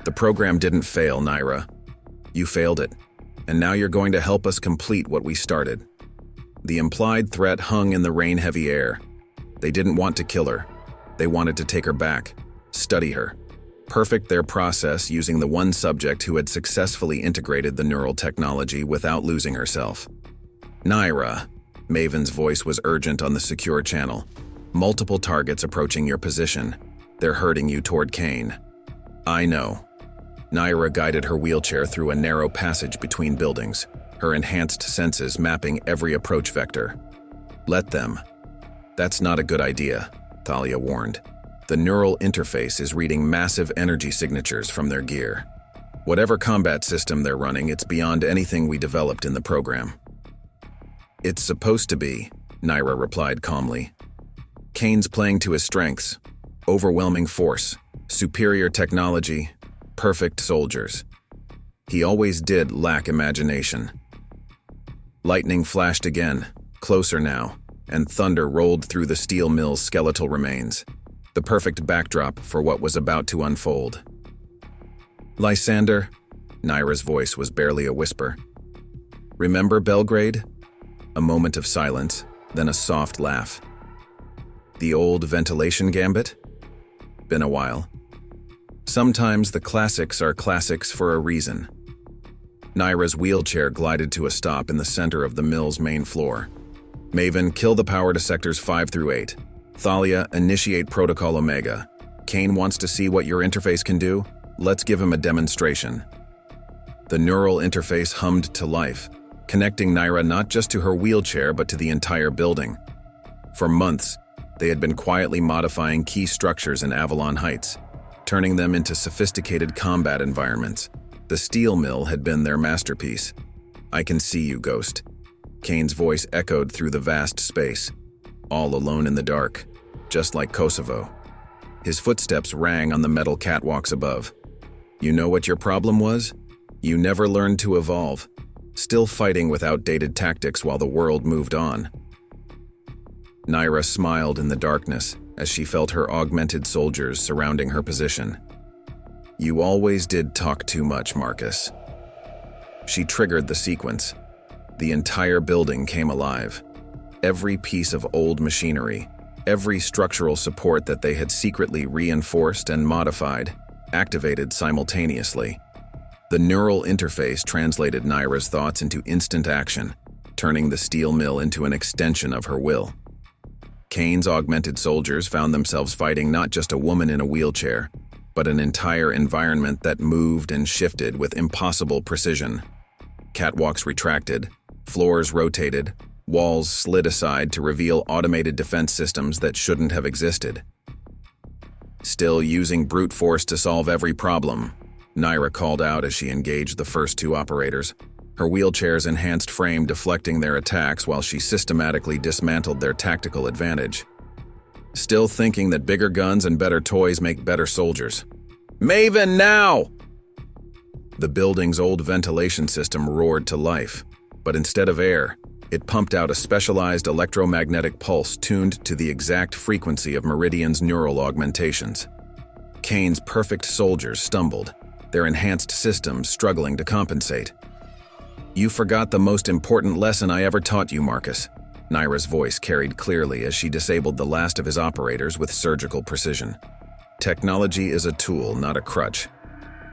The program didn't fail, Nyra. You failed it, and now you're going to help us complete what we started. The implied threat hung in the rain-heavy air. They didn't want to kill her. They wanted to take her back, study her, perfect their process using the one subject who had successfully integrated the neural technology without losing herself. Nyra, Maven's voice was urgent on the secure channel. Multiple targets approaching your position. They're herding you toward Kane. I know. Nyra guided her wheelchair through a narrow passage between buildings, her enhanced senses mapping every approach vector. Let them. That's not a good idea, Thalia warned. The neural interface is reading massive energy signatures from their gear. Whatever combat system they're running, it's beyond anything we developed in the program. It's supposed to be, Nyra replied calmly. Kane's playing to his strengths. Overwhelming force, superior technology, perfect soldiers. He always did lack imagination. Lightning flashed again, closer now, and thunder rolled through the steel mill's skeletal remains, the perfect backdrop for what was about to unfold. Lysander, Nyra's voice was barely a whisper. Remember Belgrade? A moment of silence, then a soft laugh. The old ventilation gambit? Been a while. Sometimes the classics are classics for a reason. Nyra's wheelchair glided to a stop in the center of the mill's main floor. Maven, kill the power to sectors 5 through 8. Thalia, initiate Protocol Omega. Kane wants to see what your interface can do. Let's give him a demonstration. The neural interface hummed to life, connecting Nyra not just to her wheelchair but to the entire building. For months, they had been quietly modifying key structures in Avalon Heights, turning them into sophisticated combat environments. The steel mill had been their masterpiece. I can see you, Ghost. Kane's voice echoed through the vast space, all alone in the dark, just like Kosovo. His footsteps rang on the metal catwalks above. You know what your problem was? You never learned to evolve, still fighting with outdated tactics while the world moved on. Nyra smiled in the darkness as she felt her augmented soldiers surrounding her position. You always did talk too much, Marcus. She triggered the sequence. The entire building came alive. Every piece of old machinery, every structural support that they had secretly reinforced and modified, activated simultaneously. The neural interface translated Nyra's thoughts into instant action, turning the steel mill into an extension of her will. Kane's augmented soldiers found themselves fighting not just a woman in a wheelchair, but an entire environment that moved and shifted with impossible precision. Catwalks retracted, floors rotated, Walls slid aside to reveal automated defense systems that shouldn't have existed. Still using brute force to solve every problem, Nyra called out as she engaged the first two operators, her wheelchair's enhanced frame deflecting their attacks while she systematically dismantled their tactical advantage. Still thinking that bigger guns and better toys make better soldiers. "Maven, now!" The building's old ventilation system roared to life, but instead of air, it pumped out a specialized electromagnetic pulse tuned to the exact frequency of Meridian's neural augmentations. Kane's perfect soldiers stumbled, their enhanced systems struggling to compensate. "You forgot the most important lesson I ever taught you, Marcus," Nyra's voice carried clearly as she disabled the last of his operators with surgical precision. "Technology is a tool, not a crutch."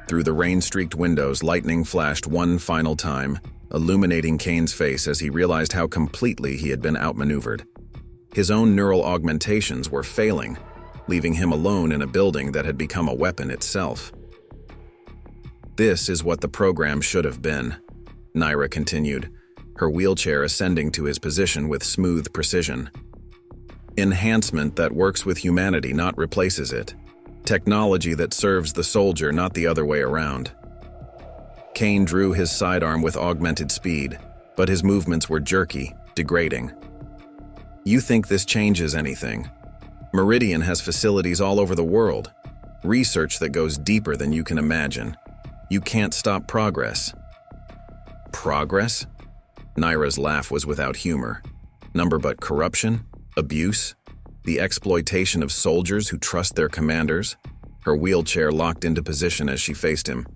Through the rain-streaked windows, lightning flashed one final time, illuminating Kane's face as he realized how completely he had been outmaneuvered. His own neural augmentations were failing, leaving him alone in a building that had become a weapon itself. "This is what the program should have been," Nyra continued, her wheelchair ascending to his position with smooth precision. "Enhancement that works with humanity, not replaces it. Technology that serves the soldier, not the other way around." Kane drew his sidearm with augmented speed, but his movements were jerky, degrading. "You think this changes anything? Meridian has facilities all over the world, research that goes deeper than you can imagine. You can't stop progress." "Progress?" Nyra's laugh was without humor. "Number but corruption, abuse, the exploitation of soldiers who trust their commanders." Her wheelchair locked into position as she faced him.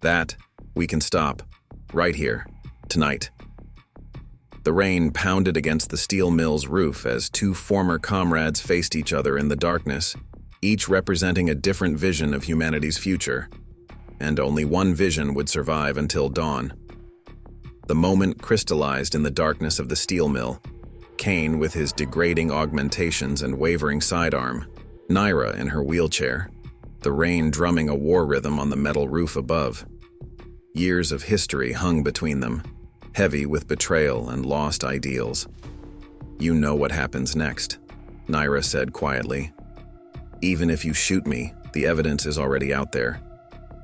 "That, we can stop. Right here. Tonight." The rain pounded against the steel mill's roof as two former comrades faced each other in the darkness, each representing a different vision of humanity's future. And only one vision would survive until dawn. The moment crystallized in the darkness of the steel mill. Kane with his degrading augmentations and wavering sidearm, Nyra in her wheelchair, the rain drumming a war rhythm on the metal roof above. Years of history hung between them, heavy with betrayal and lost ideals. "You know what happens next," Nyra said quietly. "Even if you shoot me, the evidence is already out there.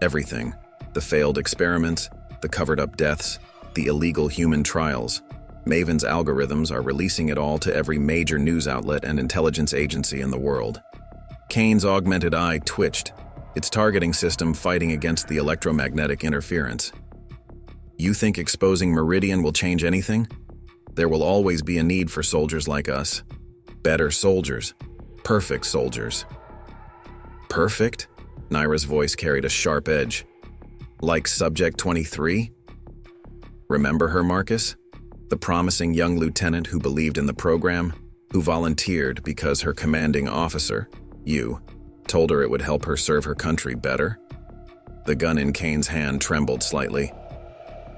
Everything, the failed experiments, the covered-up deaths, the illegal human trials. Maven's algorithms are releasing it all to every major news outlet and intelligence agency in the world." Kane's augmented eye twitched, its targeting system fighting against the electromagnetic interference. "You think exposing Meridian will change anything? There will always be a need for soldiers like us. Better soldiers. Perfect soldiers." "Perfect?" Nyra's voice carried a sharp edge. "Like Subject 23? Remember her, Marcus? The promising young lieutenant who believed in the program, who volunteered because her commanding officer, you, told her it would help her serve her country better?" The gun in Kane's hand trembled slightly.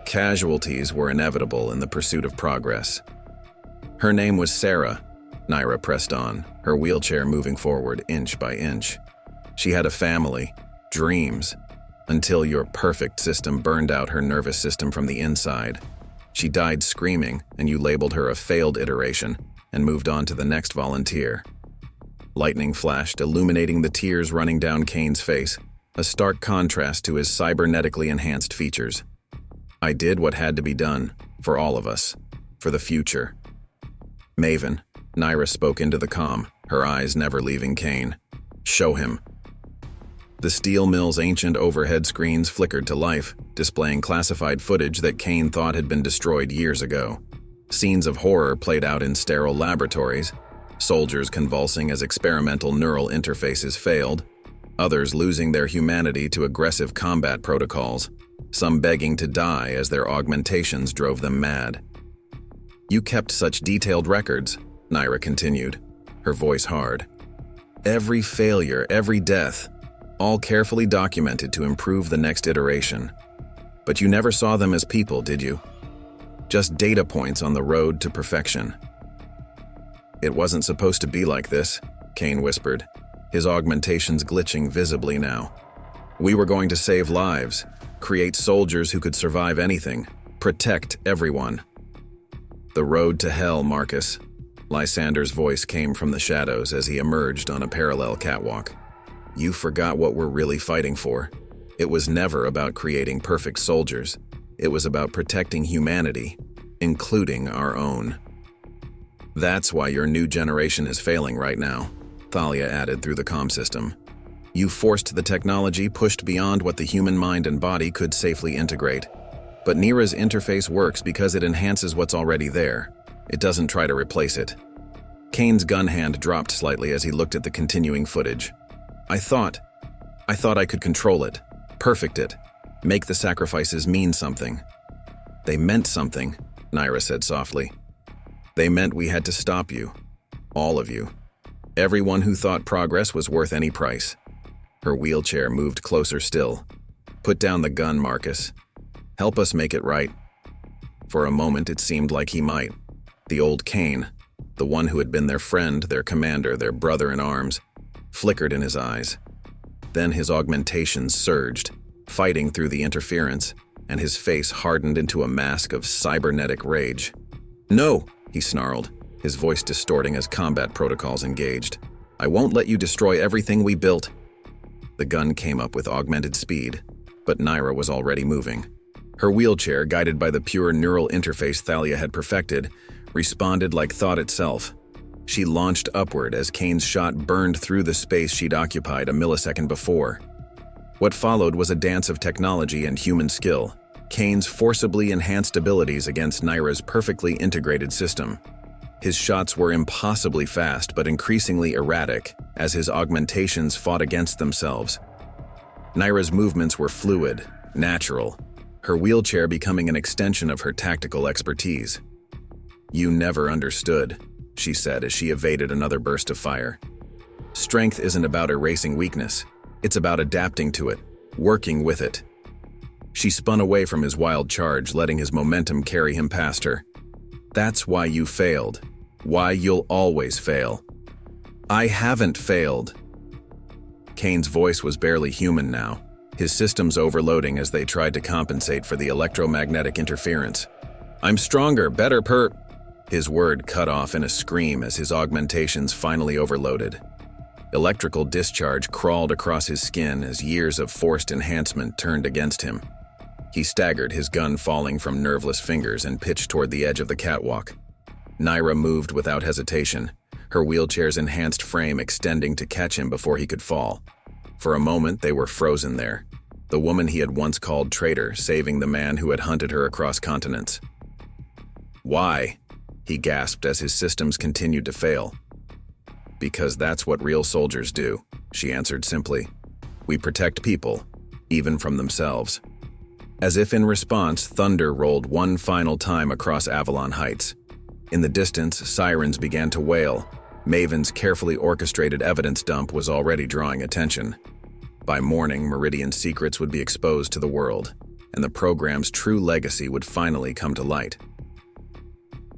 Casualties were inevitable in the pursuit of progress. "Her name was Sarah," Nyra pressed on, her wheelchair moving forward inch by inch. "She had a family, dreams, until your perfect system burned out her nervous system from the inside. She died screaming, and you labeled her a failed iteration and moved on to the next volunteer." Lightning flashed, illuminating the tears running down Kane's face, a stark contrast to his cybernetically enhanced features. "I did what had to be done, for all of us, for the future." "Maven," Nyra spoke into the comm, her eyes never leaving Kane. "Show him." The steel mill's ancient overhead screens flickered to life, displaying classified footage that Kane thought had been destroyed years ago. Scenes of horror played out in sterile laboratories, soldiers convulsing as experimental neural interfaces failed, others losing their humanity to aggressive combat protocols, some begging to die as their augmentations drove them mad. "You kept such detailed records," Nyra continued, her voice hard. "Every failure, every death, all carefully documented to improve the next iteration. But you never saw them as people, did you? Just data points on the road to perfection." "It wasn't supposed to be like this," Kane whispered, his augmentations glitching visibly now. "We were going to save lives, create soldiers who could survive anything, protect everyone." The road to hell, Marcus. Lysander's voice came from the shadows as he emerged on a parallel catwalk. You forgot what we're really fighting for. It was never about creating perfect soldiers. It was about protecting humanity, including our own. That's why your new generation is failing right now, Thalia added through the comm system. You forced the technology pushed beyond what the human mind and body could safely integrate. But Nyra's interface works because it enhances what's already there. It doesn't try to replace it. Kane's gun hand dropped slightly as he looked at the continuing footage. I thought I could control it, perfect it, make the sacrifices mean something. They meant something, Nyra said softly. They meant we had to stop you. All of you. Everyone who thought progress was worth any price. Her wheelchair moved closer still. Put down the gun, Marcus. Help us make it right. For a moment it seemed like he might. The old Kane, the one who had been their friend, their commander, their brother in arms, flickered in his eyes. Then his augmentations surged, fighting through the interference, and his face hardened into a mask of cybernetic rage. No, he snarled, his voice distorting as combat protocols engaged. I won't let you destroy everything we built. The gun came up with augmented speed, but Nyra was already moving. Her wheelchair, guided by the pure neural interface Thalia had perfected, responded like thought itself. She launched upward as Kane's shot burned through the space she'd occupied a millisecond before. What followed was a dance of technology and human skill, Kane's forcibly enhanced abilities against Nyra's perfectly integrated system. His shots were impossibly fast but increasingly erratic as his augmentations fought against themselves. Nyra's movements were fluid, natural, her wheelchair becoming an extension of her tactical expertise. You never understood, she said as she evaded another burst of fire. Strength isn't about erasing weakness. It's about adapting to it, working with it. She spun away from his wild charge, letting his momentum carry him past her. That's why you failed. Why you'll always fail. I haven't failed. Kane's voice was barely human now, his systems overloading as they tried to compensate for the electromagnetic interference. I'm stronger, better His word cut off in a scream as his augmentations finally overloaded. Electrical discharge crawled across his skin as years of forced enhancement turned against him. He staggered, his gun falling from nerveless fingers, and pitched toward the edge of the catwalk. Nyra moved without hesitation, her wheelchair's enhanced frame extending to catch him before he could fall. For a moment, they were frozen there, the woman he had once called traitor, saving the man who had hunted her across continents. Why? He gasped as his systems continued to fail. Because that's what real soldiers do, she answered simply. We protect people, even from themselves. As if in response, thunder rolled one final time across Avalon Heights. In the distance, sirens began to wail. Maven's carefully orchestrated evidence dump was already drawing attention. By morning, Meridian's secrets would be exposed to the world, and the program's true legacy would finally come to light.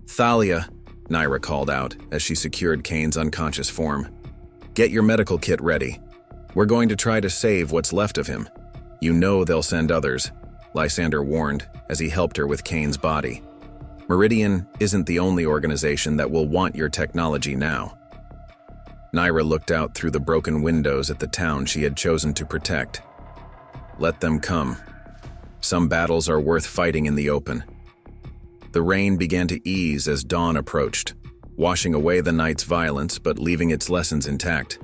Thalia, Nyra called out as she secured Kane's unconscious form. Get your medical kit ready. We're going to try to save what's left of him. You know they'll send others, Lysander warned as he helped her with Kane's body. Meridian isn't the only organization that will want your technology now. Nyra looked out through the broken windows at the town she had chosen to protect. Let them come. Some battles are worth fighting in the open. The rain began to ease as dawn approached, washing away the night's violence but leaving its lessons intact.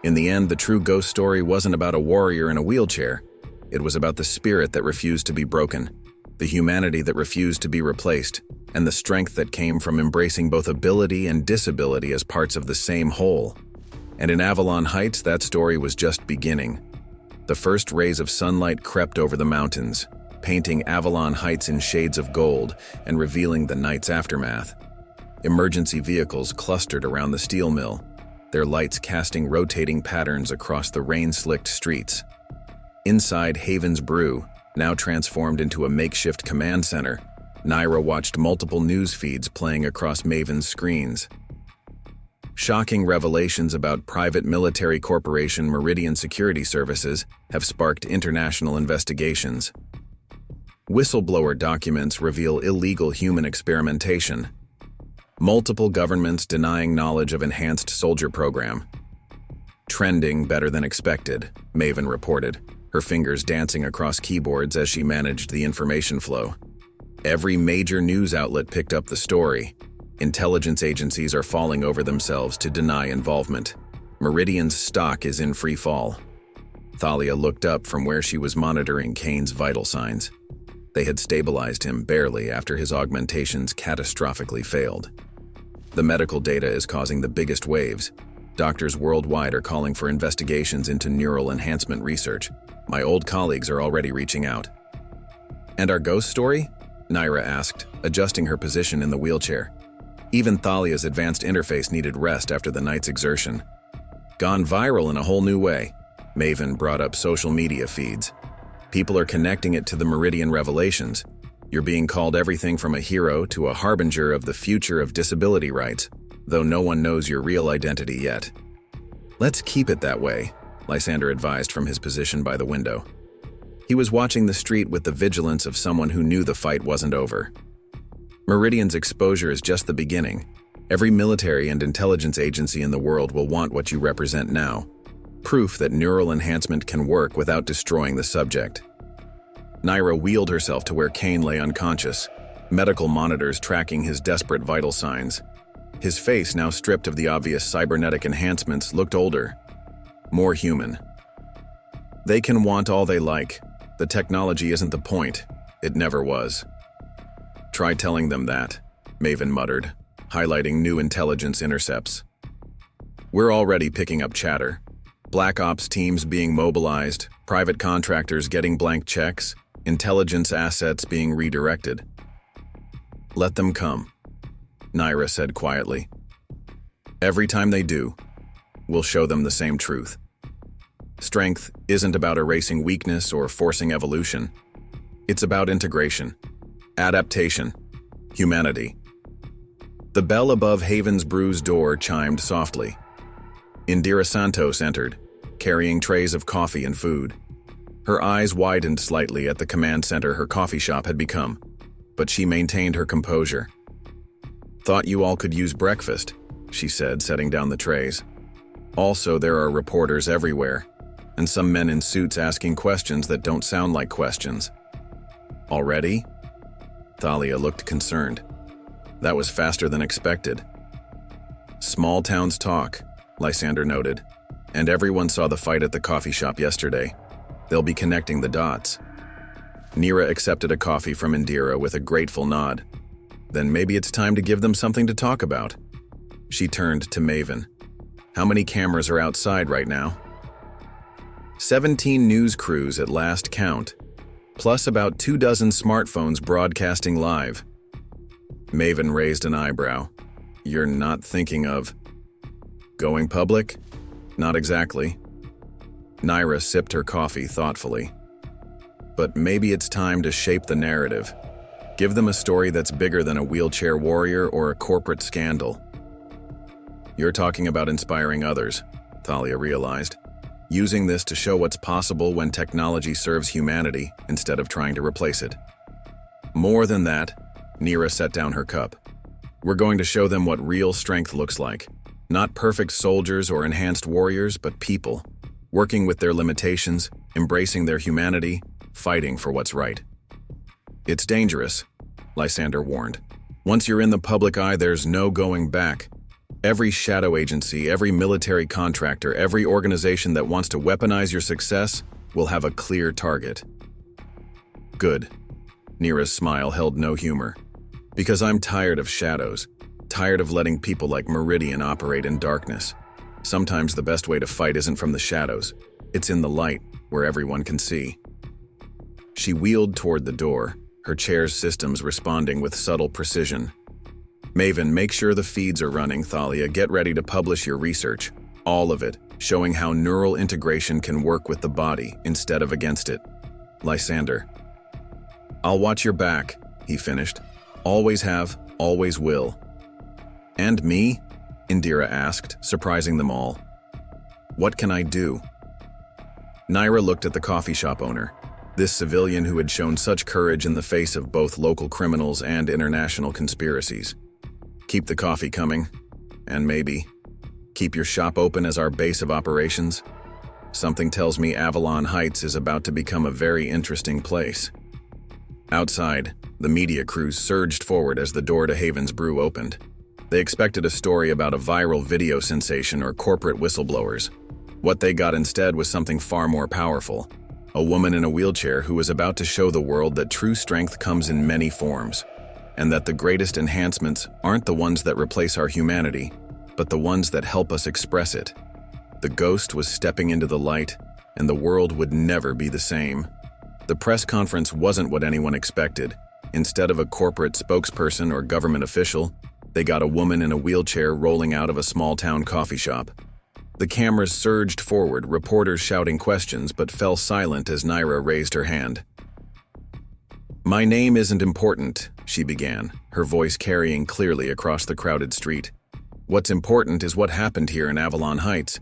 In the end, the true ghost story wasn't about a warrior in a wheelchair. It was about the spirit that refused to be broken, the humanity that refused to be replaced, and the strength that came from embracing both ability and disability as parts of the same whole. And in Avalon Heights, that story was just beginning. The first rays of sunlight crept over the mountains, painting Avalon Heights in shades of gold and revealing the night's aftermath. Emergency vehicles clustered around the steel mill, their lights casting rotating patterns across the rain-slicked streets. Inside Haven's Brew, now transformed into a makeshift command center, Nyra watched multiple news feeds playing across Maven's screens. Shocking revelations about private military corporation Meridian Security Services have sparked international investigations. Whistleblower documents reveal illegal human experimentation, Multiple governments denying knowledge of enhanced soldier program. Trending better than expected, Maven reported, her fingers dancing across keyboards as she managed the information flow. Every major news outlet picked up the story. Intelligence agencies are falling over themselves to deny involvement. Meridian's stock is in free fall. Thalia looked up from where she was monitoring Kane's vital signs. They had stabilized him barely after his augmentations catastrophically failed. The medical data is causing the biggest waves. Doctors worldwide are calling for investigations into neural enhancement research. My old colleagues are already reaching out. And our ghost story? Nyra asked, adjusting her position in the wheelchair. Even Thalia's advanced interface needed rest after the night's exertion. Gone viral in a whole new way. Maven brought up social media feeds. People are connecting it to the Meridian revelations. You're being called everything from a hero to a harbinger of the future of disability rights, though no one knows your real identity yet. Let's keep it that way, Lysander advised from his position by the window. He was watching the street with the vigilance of someone who knew the fight wasn't over. Meridian's exposure is just the beginning. Every military and intelligence agency in the world will want what you represent now. Proof that neural enhancement can work without destroying the subject. Nyra wheeled herself to where Kane lay unconscious, medical monitors tracking his desperate vital signs. His face, now stripped of the obvious cybernetic enhancements, looked older, more human. They can want all they like. The technology isn't the point. It never was. Try telling them that, Maven muttered, highlighting new intelligence intercepts. We're already picking up chatter. Black Ops teams being mobilized, private contractors getting blank checks, intelligence assets being redirected. Let them come, Nyra said quietly. Every time they do, we'll show them the same truth. Strength isn't about erasing weakness or forcing evolution. It's about integration, adaptation, humanity. The bell above Haven's Brew's door chimed softly. Indira Santos entered, carrying trays of coffee and food. Her eyes widened slightly at the command center her coffee shop had become, but she maintained her composure. Thought you all could use breakfast, she said, setting down the trays. Also, there are reporters everywhere, and some men in suits asking questions that don't sound like questions. Already? Thalia looked concerned. That was faster than expected. Small towns talk, Lysander noted, and everyone saw the fight at the coffee shop yesterday. They'll be connecting the dots. Nyra accepted a coffee from Indira with a grateful nod. Then maybe it's time to give them something to talk about. She turned to Maven. How many cameras are outside right now? 17 news crews at last count, plus about 24 smartphones broadcasting live. Maven raised an eyebrow. You're not thinking of going public? Not exactly. Nyra sipped her coffee thoughtfully. But maybe it's time to shape the narrative. Give them a story that's bigger than a wheelchair warrior or a corporate scandal. You're talking about inspiring others, Thalia realized. Using this to show what's possible when technology serves humanity instead of trying to replace it. More than that, Nyra set down her cup. We're going to show them what real strength looks like. Not perfect soldiers or enhanced warriors, but people, working with their limitations, embracing their humanity, fighting for what's right. It's dangerous, Lysander warned. Once you're in the public eye, there's no going back. Every shadow agency, every military contractor, every organization that wants to weaponize your success will have a clear target. Good. Nyra's smile held no humor. Because I'm tired of shadows, tired of letting people like Meridian operate in darkness. Sometimes the best way to fight isn't from the shadows. It's in the light, where everyone can see. She wheeled toward the door, her chair's systems responding with subtle precision. Maven, make sure the feeds are running, Thalia. Get ready to publish your research. All of it, showing how neural integration can work with the body instead of against it. Lysander. I'll watch your back, he finished. Always have, always will. And me? Indira asked, surprising them all. What can I do? Nyra looked at the coffee shop owner, this civilian who had shown such courage in the face of both local criminals and international conspiracies. Keep the coffee coming, and maybe keep your shop open as our base of operations. Something tells me Avalon Heights is about to become a very interesting place. Outside, the media crews surged forward as the door to Haven's Brew opened. They expected a story about a viral video sensation or corporate whistleblowers. What they got instead was something far more powerful. A woman in a wheelchair who was about to show the world that true strength comes in many forms, and that the greatest enhancements aren't the ones that replace our humanity, but the ones that help us express it. The ghost was stepping into the light, and the world would never be the same. The press conference wasn't what anyone expected. Instead of a corporate spokesperson or government official, they got a woman in a wheelchair rolling out of a small-town coffee shop. The cameras surged forward, reporters shouting questions, but fell silent as Nyra raised her hand. "My name isn't important," she began, her voice carrying clearly across the crowded street. "What's important is what happened here in Avalon Heights,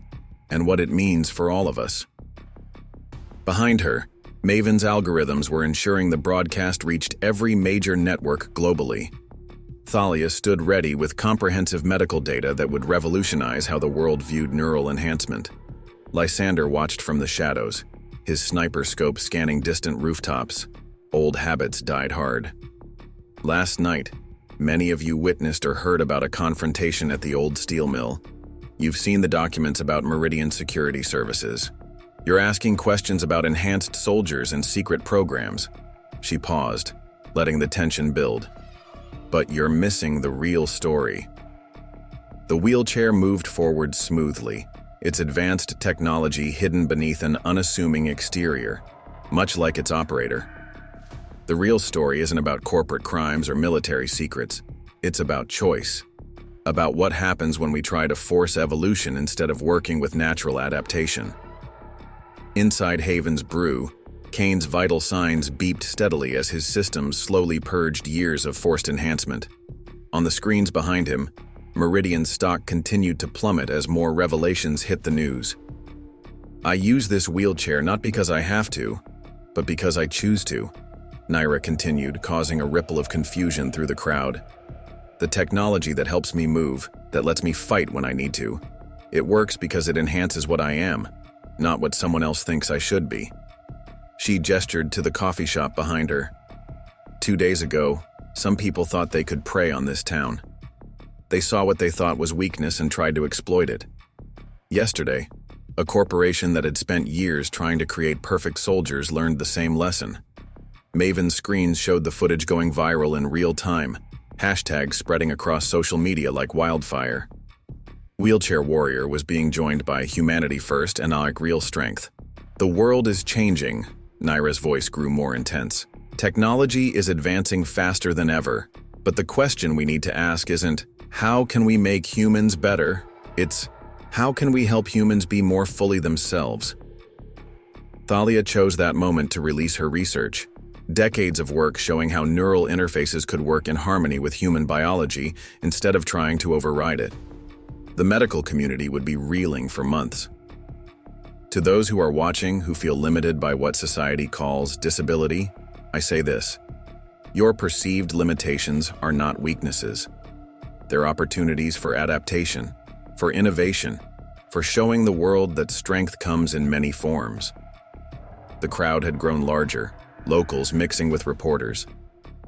and what it means for all of us." Behind her, Maven's algorithms were ensuring the broadcast reached every major network globally. Thalia stood ready with comprehensive medical data that would revolutionize how the world viewed neural enhancement. Lysander watched from the shadows, his sniper scope scanning distant rooftops. Old habits died hard. Last night, many of you witnessed or heard about a confrontation at the old steel mill. You've seen the documents about Meridian Security Services. You're asking questions about enhanced soldiers and secret programs. She paused, letting the tension build. But you're missing the real story. The wheelchair moved forward smoothly, its advanced technology hidden beneath an unassuming exterior, much like its operator. The real story isn't about corporate crimes or military secrets. It's about choice. About what happens when we try to force evolution instead of working with natural adaptation. Inside Haven's Brew, Kane's vital signs beeped steadily as his systems slowly purged years of forced enhancement. On the screens behind him, Meridian's stock continued to plummet as more revelations hit the news. "I use this wheelchair not because I have to, but because I choose to," Nyra continued, causing a ripple of confusion through the crowd. "The technology that helps me move, that lets me fight when I need to. It works because it enhances what I am, not what someone else thinks I should be." She gestured to the coffee shop behind her. 2 days ago, some people thought they could prey on this town. They saw what they thought was weakness and tried to exploit it. Yesterday, a corporation that had spent years trying to create perfect soldiers learned the same lesson. Maven's screens showed the footage going viral in real time, hashtags spreading across social media like wildfire. Wheelchair Warrior was being joined by Humanity First and Real Strength. "The world is changing," Nyra's voice grew more intense. "Technology is advancing faster than ever, but the question we need to ask isn't, how can we make humans better? It's, how can we help humans be more fully themselves?" Thalia chose that moment to release her research. Decades of work showing how neural interfaces could work in harmony with human biology instead of trying to override it. The medical community would be reeling for months. To those who are watching who feel limited by what society calls disability, I say this: your perceived limitations are not weaknesses. They're opportunities for adaptation, for innovation, for showing the world that strength comes in many forms. The crowd had grown larger, locals mixing with reporters.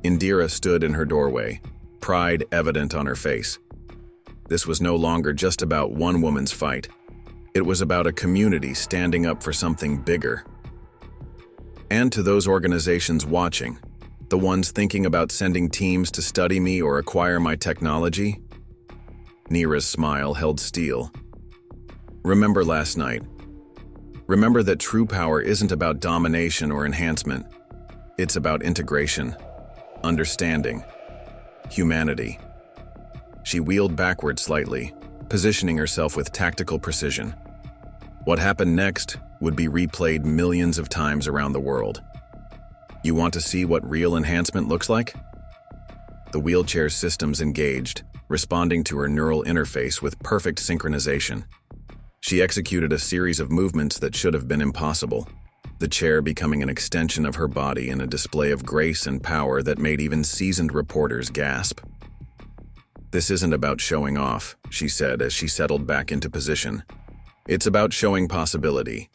Indira stood in her doorway, pride evident on her face. This was no longer just about one woman's fight. It was about a community standing up for something bigger. And to those organizations watching, the ones thinking about sending teams to study me or acquire my technology, Nyra's smile held steel. Remember last night. Remember that true power isn't about domination or enhancement. It's about integration, understanding, humanity. She wheeled backward slightly, positioning herself with tactical precision. What happened next would be replayed millions of times around the world. You want to see what real enhancement looks like? The wheelchair systems engaged, responding to her neural interface with perfect synchronization. She executed a series of movements that should have been impossible, the chair becoming an extension of her body in a display of grace and power that made even seasoned reporters gasp. "This isn't about showing off," she said as she settled back into position. "It's about showing possibility.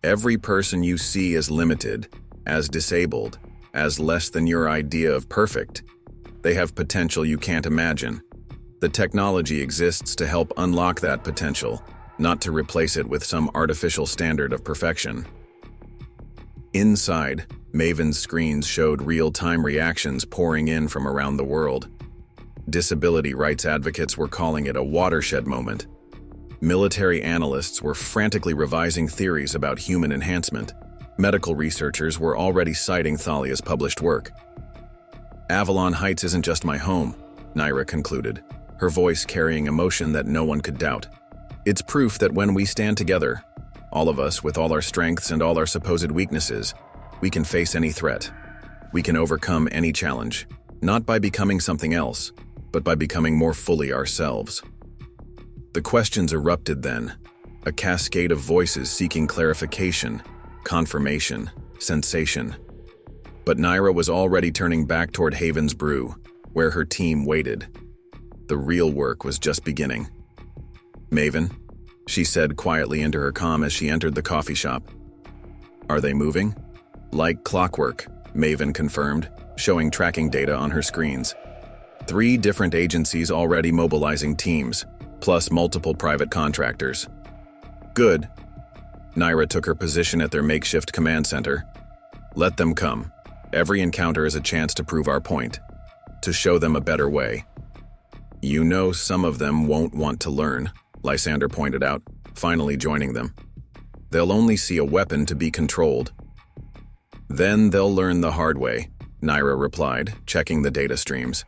Every person you see is limited, as disabled, as less than your idea of perfect. They have potential you can't imagine. The technology exists to help unlock that potential, not to replace it with some artificial standard of perfection." Inside, Maven's screens showed real-time reactions pouring in from around the world. Disability rights advocates were calling it a watershed moment. Military analysts were frantically revising theories about human enhancement. Medical researchers were already citing Thalia's published work. "Avalon Heights isn't just my home," Nyra concluded, her voice carrying emotion that no one could doubt. "It's proof that when we stand together, all of us with all our strengths and all our supposed weaknesses, we can face any threat. We can overcome any challenge, not by becoming something else, but by becoming more fully ourselves." The questions erupted then, a cascade of voices seeking clarification, confirmation, sensation. But Nyra was already turning back toward Haven's Brew, where her team waited. The real work was just beginning. "Maven," she said quietly into her comm as she entered the coffee shop. "Are they moving?" "Like clockwork," Maven confirmed, showing tracking data on her screens. 3 different agencies already mobilizing teams, plus multiple private contractors. "Good." Nyra took her position at their makeshift command center. "Let them come. Every encounter is a chance to prove our point, to show them a better way." "You know some of them won't want to learn," Lysander pointed out, finally joining them. "They'll only see a weapon to be controlled." "Then they'll learn the hard way," Nyra replied, checking the data streams.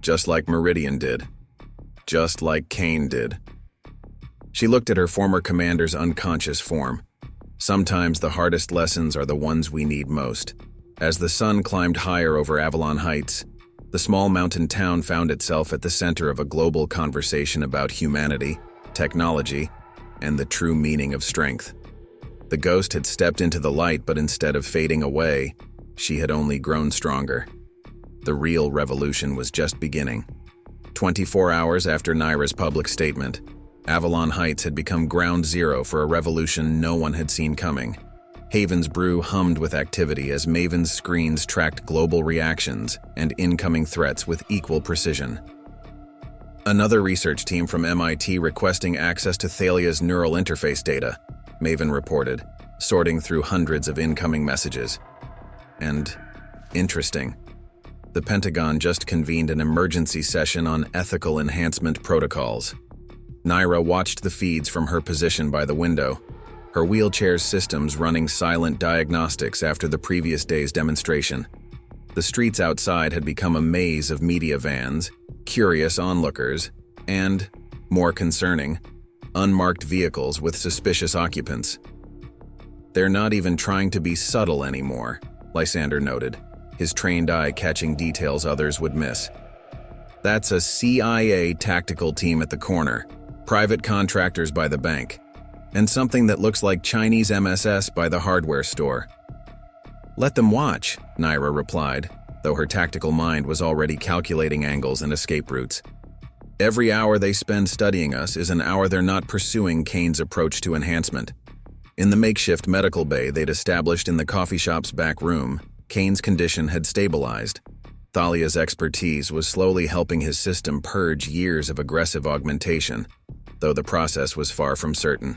"Just like Meridian did. Just like Kane did." She looked at her former commander's unconscious form. Sometimes the hardest lessons are the ones we need most. As the sun climbed higher over Avalon Heights, the small mountain town found itself at the center of a global conversation about humanity, technology, and the true meaning of strength. The ghost had stepped into the light, but instead of fading away, she had only grown stronger. The real revolution was just beginning. 24 hours after Nyra's public statement, Avalon Heights had become ground zero for a revolution no one had seen coming. Haven's Brew hummed with activity as Maven's screens tracked global reactions and incoming threats with equal precision. Another research team from MIT requesting access to Thalia's neural interface data, Maven reported, sorting through hundreds of incoming messages. And interesting. The Pentagon just convened an emergency session on ethical enhancement protocols. Nyra watched the feeds from her position by the window, her wheelchair's systems running silent diagnostics after the previous day's demonstration. The streets outside had become a maze of media vans, curious onlookers, and, more concerning, unmarked vehicles with suspicious occupants. "They're not even trying to be subtle anymore," Lysander noted, his trained eye catching details others would miss. "That's a CIA tactical team at the corner, private contractors by the bank, and something that looks like Chinese MSS by the hardware store." "Let them watch," Nyra replied, though her tactical mind was already calculating angles and escape routes. "Every hour they spend studying us is an hour they're not pursuing Kane's approach to enhancement." In the makeshift medical bay they'd established in the coffee shop's back room, Kane's condition had stabilized. Thalia's expertise was slowly helping his system purge years of aggressive augmentation, though the process was far from certain.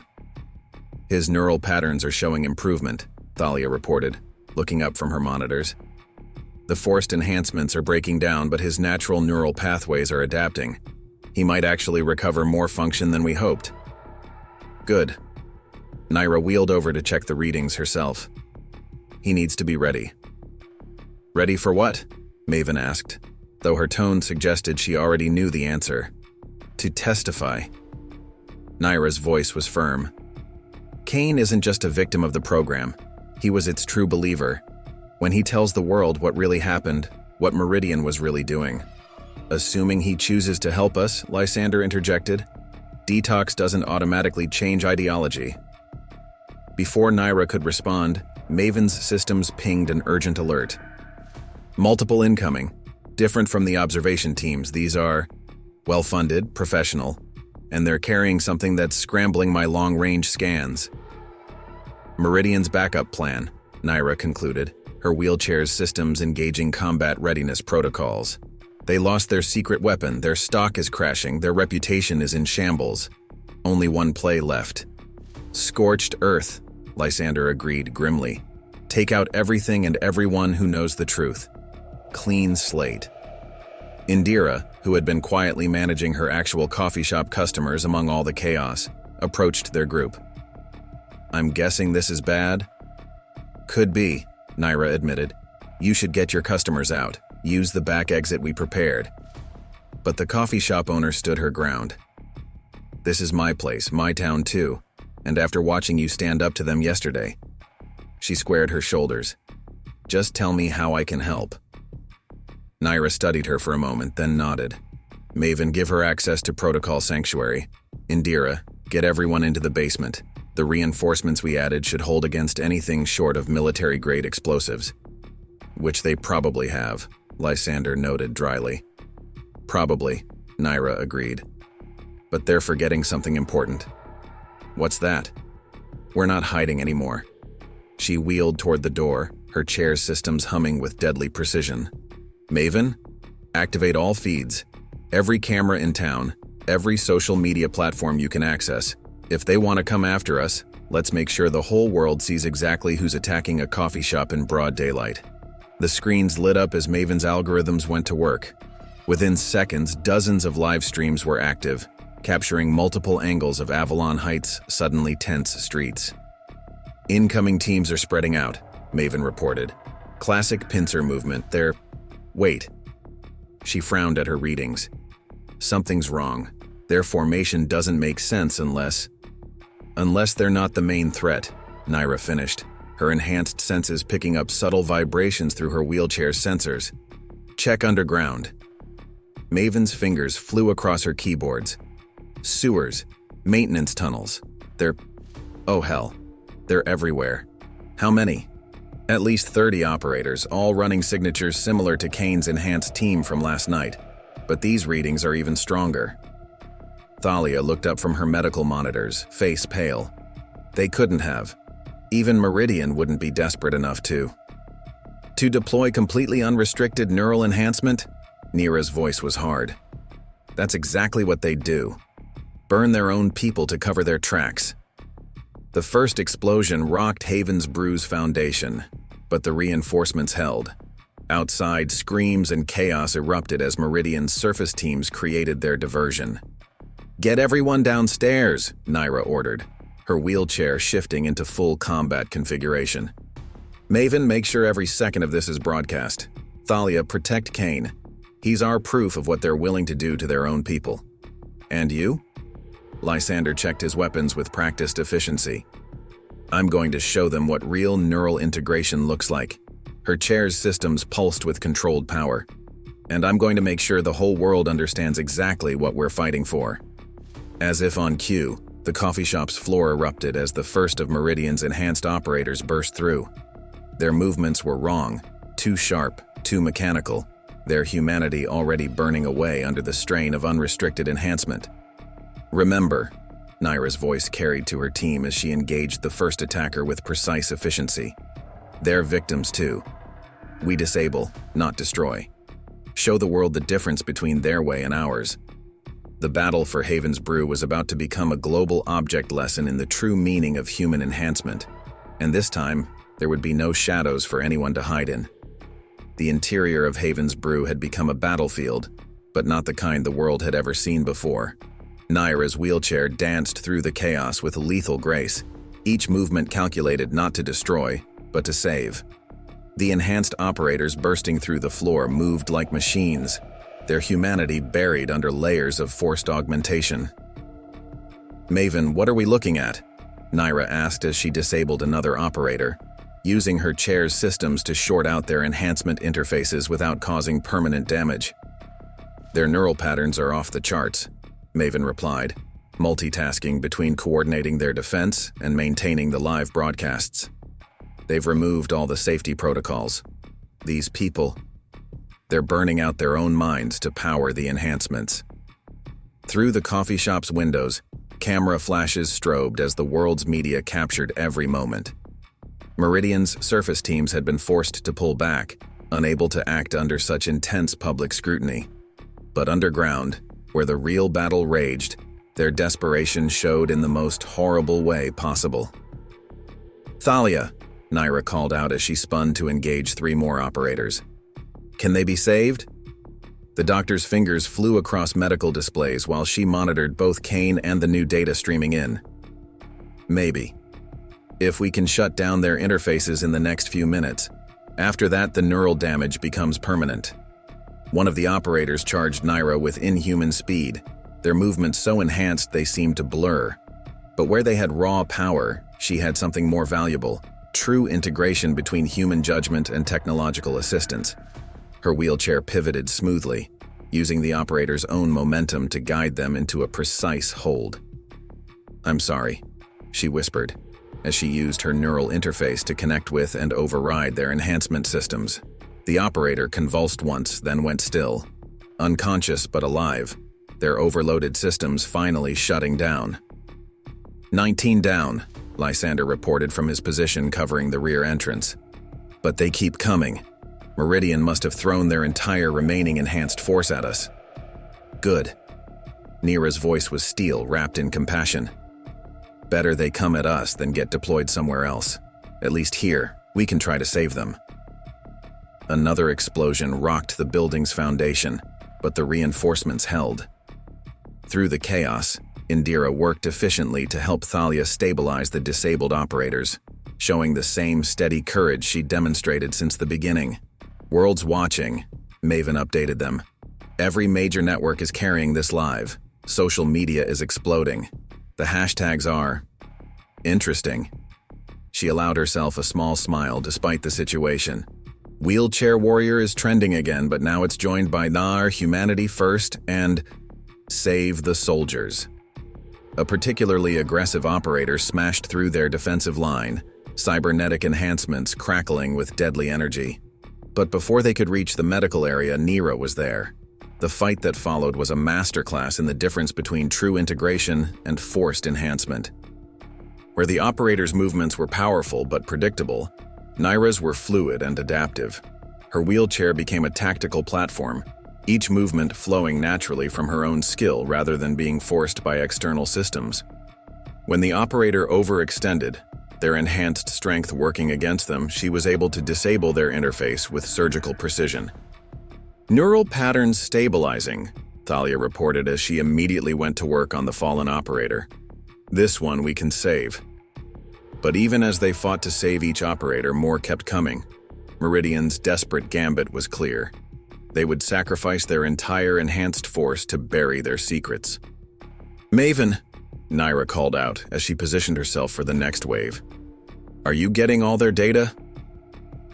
"His neural patterns are showing improvement," Thalia reported, looking up from her monitors. "The forced enhancements are breaking down, but his natural neural pathways are adapting. He might actually recover more function than we hoped." "Good." Nyra wheeled over to check the readings herself. "He needs to be ready." "Ready for what?" Maven asked, though her tone suggested she already knew the answer. "To testify." Nyra's voice was firm. "Kane isn't just a victim of the program. He was its true believer. When he tells the world what really happened, what Meridian was really doing." "Assuming he chooses to help us," Lysander interjected, "detox doesn't automatically change ideology." Before Nyra could respond, Maven's systems pinged an urgent alert. "Multiple incoming. Different from the observation teams, these are..." Well-funded, professional, and they're carrying something that's scrambling my long-range scans. Meridian's backup plan, Nyra concluded, her wheelchair's systems engaging combat readiness protocols. They lost their secret weapon, their stock is crashing, their reputation is in shambles. Only one play left. Scorched earth, Lysander agreed grimly. Take out everything and everyone who knows the truth. Clean slate. Indira, who had been quietly managing her actual coffee shop customers among all the chaos, approached their group. I'm guessing this is bad? Could be, Nyra admitted. You should get your customers out. Use the back exit we prepared. But the coffee shop owner stood her ground. This is my place, my town too, and after watching you stand up to them yesterday. She squared her shoulders. Just tell me how I can help. Nyra studied her for a moment, then nodded. Maven, give her access to Protocol Sanctuary. Indira, get everyone into the basement. The reinforcements we added should hold against anything short of military-grade explosives. Which they probably have, Lysander noted dryly. Probably, Nyra agreed. But they're forgetting something important. What's that? We're not hiding anymore. She wheeled toward the door, her chair's systems humming with deadly precision. Maven, activate all feeds. Every camera in town, every social media platform you can access. If they want to come after us, let's make sure the whole world sees exactly who's attacking a coffee shop in broad daylight. The screens lit up as Maven's algorithms went to work. Within seconds, dozens of live streams were active, capturing multiple angles of Avalon Heights' suddenly tense streets. Incoming teams are spreading out, Maven reported. Classic pincer movement, Wait. She frowned at her readings. Something's wrong. Their formation doesn't make sense unless they're not the main threat, Nyra finished, her enhanced senses picking up subtle vibrations through her wheelchair's sensors. Check underground. Maven's fingers flew across her keyboards. Sewers, maintenance tunnels. Oh hell, they're everywhere. How many? At least 30 operators, all running signatures similar to Kane's enhanced team from last night. But these readings are even stronger. Thalia looked up from her medical monitors, face pale. They couldn't have. Even Meridian wouldn't be desperate enough to deploy completely unrestricted neural enhancement? Nyra's voice was hard. That's exactly what they'd do. Burn their own people to cover their tracks. The first explosion rocked Haven's Brew's foundation, but the reinforcements held. Outside, screams and chaos erupted as Meridian's surface teams created their diversion. Get everyone downstairs, Nyra ordered, her wheelchair shifting into full combat configuration. Maven, make sure every second of this is broadcast. Thalia, protect Kane. He's our proof of what they're willing to do to their own people. And you? Lysander checked his weapons with practiced efficiency. I'm going to show them what real neural integration looks like. Her chair's systems pulsed with controlled power. And I'm going to make sure the whole world understands exactly what we're fighting for. As if on cue, the coffee shop's floor erupted as the first of Meridian's enhanced operators burst through. Their movements were wrong, too sharp, too mechanical, their humanity already burning away under the strain of unrestricted enhancement. Remember, Nyra's voice carried to her team as she engaged the first attacker with precise efficiency. They're victims too. We disable, not destroy. Show the world the difference between their way and ours. The battle for Haven's Brew was about to become a global object lesson in the true meaning of human enhancement, and this time, there would be no shadows for anyone to hide in. The interior of Haven's Brew had become a battlefield, but not the kind the world had ever seen before. Nyra's wheelchair danced through the chaos with lethal grace, each movement calculated not to destroy, but to save. The enhanced operators bursting through the floor moved like machines, their humanity buried under layers of forced augmentation. Maven, what are we looking at? Nyra asked as she disabled another operator, using her chair's systems to short out their enhancement interfaces without causing permanent damage. Their neural patterns are off the charts, Maven replied, multitasking between coordinating their defense and maintaining the live broadcasts. They've removed all the safety protocols. These people, they're burning out their own minds to power the enhancements. Through the coffee shop's windows, camera flashes strobed as the world's media captured every moment. Meridian's surface teams had been forced to pull back, unable to act under such intense public scrutiny. But underground, where the real battle raged, their desperation showed in the most horrible way possible. "Thalia," Nyra called out as she spun to engage 3 more operators. "Can they be saved?" The doctor's fingers flew across medical displays while she monitored both Kane and the new data streaming in. "Maybe. If we can shut down their interfaces in the next few minutes. After that, the neural damage becomes permanent." One of the operators charged Nyra with inhuman speed, their movements so enhanced they seemed to blur. But where they had raw power, she had something more valuable: true integration between human judgment and technological assistance. Her wheelchair pivoted smoothly, using the operator's own momentum to guide them into a precise hold. "I'm sorry," she whispered, as she used her neural interface to connect with and override their enhancement systems. The operator convulsed once, then went still. Unconscious but alive, their overloaded systems finally shutting down. 19 down, Lysander reported from his position covering the rear entrance. "But they keep coming. Meridian must have thrown their entire remaining enhanced force at us." "Good." Nyra's voice was steel, wrapped in compassion. "Better they come at us than get deployed somewhere else. At least here, we can try to save them." Another explosion rocked the building's foundation, but the reinforcements held. Through the chaos, Indira worked efficiently to help Thalia stabilize the disabled operators, showing the same steady courage she demonstrated since the beginning. "World's watching," Maven updated them. "Every major network is carrying this live. Social media is exploding. The hashtags are interesting." She allowed herself a small smile despite the situation. "Wheelchair Warrior is trending again, but now it's joined by Nar, Humanity First, and Save the Soldiers." A particularly aggressive operator smashed through their defensive line, cybernetic enhancements crackling with deadly energy. But before they could reach the medical area, Nyra was there. The fight that followed was a masterclass in the difference between true integration and forced enhancement. Where the operator's movements were powerful but predictable, Nyra's were fluid and adaptive. Her wheelchair became a tactical platform, each movement flowing naturally from her own skill rather than being forced by external systems. When the operator overextended, their enhanced strength working against them, she was able to disable their interface with surgical precision. "Neural patterns stabilizing," Thalia reported as she immediately went to work on the fallen operator. "This one we can save." But even as they fought to save each operator, more kept coming. Meridian's desperate gambit was clear. They would sacrifice their entire enhanced force to bury their secrets. "Maven," Nyra called out as she positioned herself for the next wave. "Are you getting all their data?"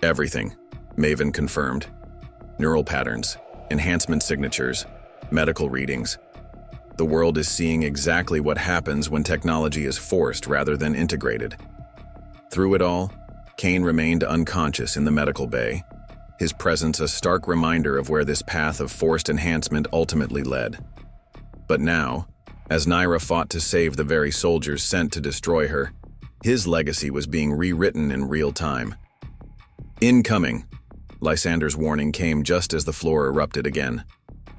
"Everything," Maven confirmed. "Neural patterns, enhancement signatures, medical readings. The world is seeing exactly what happens when technology is forced rather than integrated." Through it all, Kane remained unconscious in the medical bay, his presence a stark reminder of where this path of forced enhancement ultimately led. But now, as Nyra fought to save the very soldiers sent to destroy her, his legacy was being rewritten in real time. "Incoming!" Lysander's warning came just as the floor erupted again.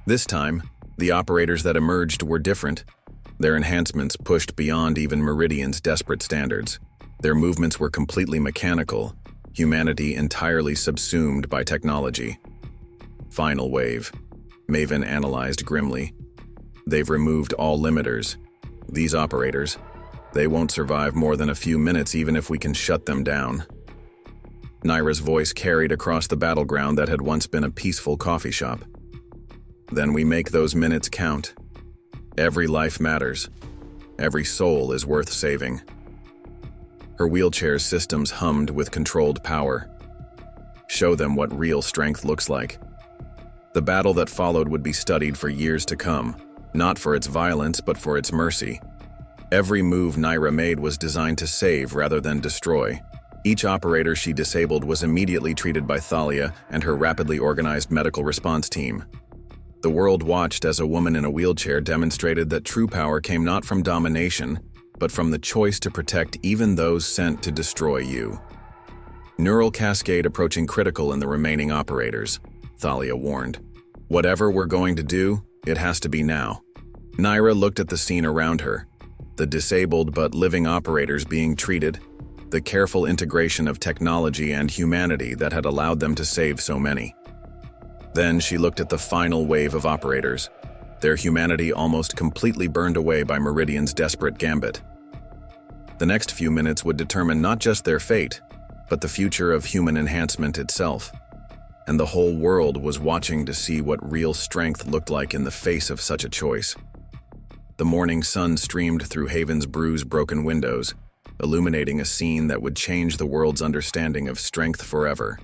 This time, the operators that emerged were different. Their enhancements pushed beyond even Meridian's desperate standards. Their movements were completely mechanical, humanity entirely subsumed by technology. "Final wave," Maven analyzed grimly. "They've removed all limiters. These operators, they won't survive more than a few minutes even if we can shut them down." Nyra's voice carried across the battleground that had once been a peaceful coffee shop. "Then we make those minutes count. Every life matters. Every soul is worth saving." Her wheelchair's systems hummed with controlled power. Show them what real strength looks like. The battle that followed would be studied for years to come, not for its violence but for its mercy. Every move Nyra made was designed to save rather than destroy. Each operator she disabled was immediately treated by Thalia and her rapidly organized medical response team. The world watched as a woman in a wheelchair demonstrated that true power came not from domination, but from the choice to protect even those sent to destroy you. Neural cascade approaching critical in the remaining operators, Thalia warned. Whatever we're going to do, it has to be now. Nyra looked at the scene around her, the disabled but living operators being treated, the careful integration of technology and humanity that had allowed them to save so many. Then she looked at the final wave of operators, their humanity almost completely burned away by Meridian's desperate gambit. The next few minutes would determine not just their fate, but the future of human enhancement itself. And the whole world was watching to see what real strength looked like in the face of such a choice. The morning sun streamed through Haven's Brew's broken windows, illuminating a scene that would change the world's understanding of strength forever.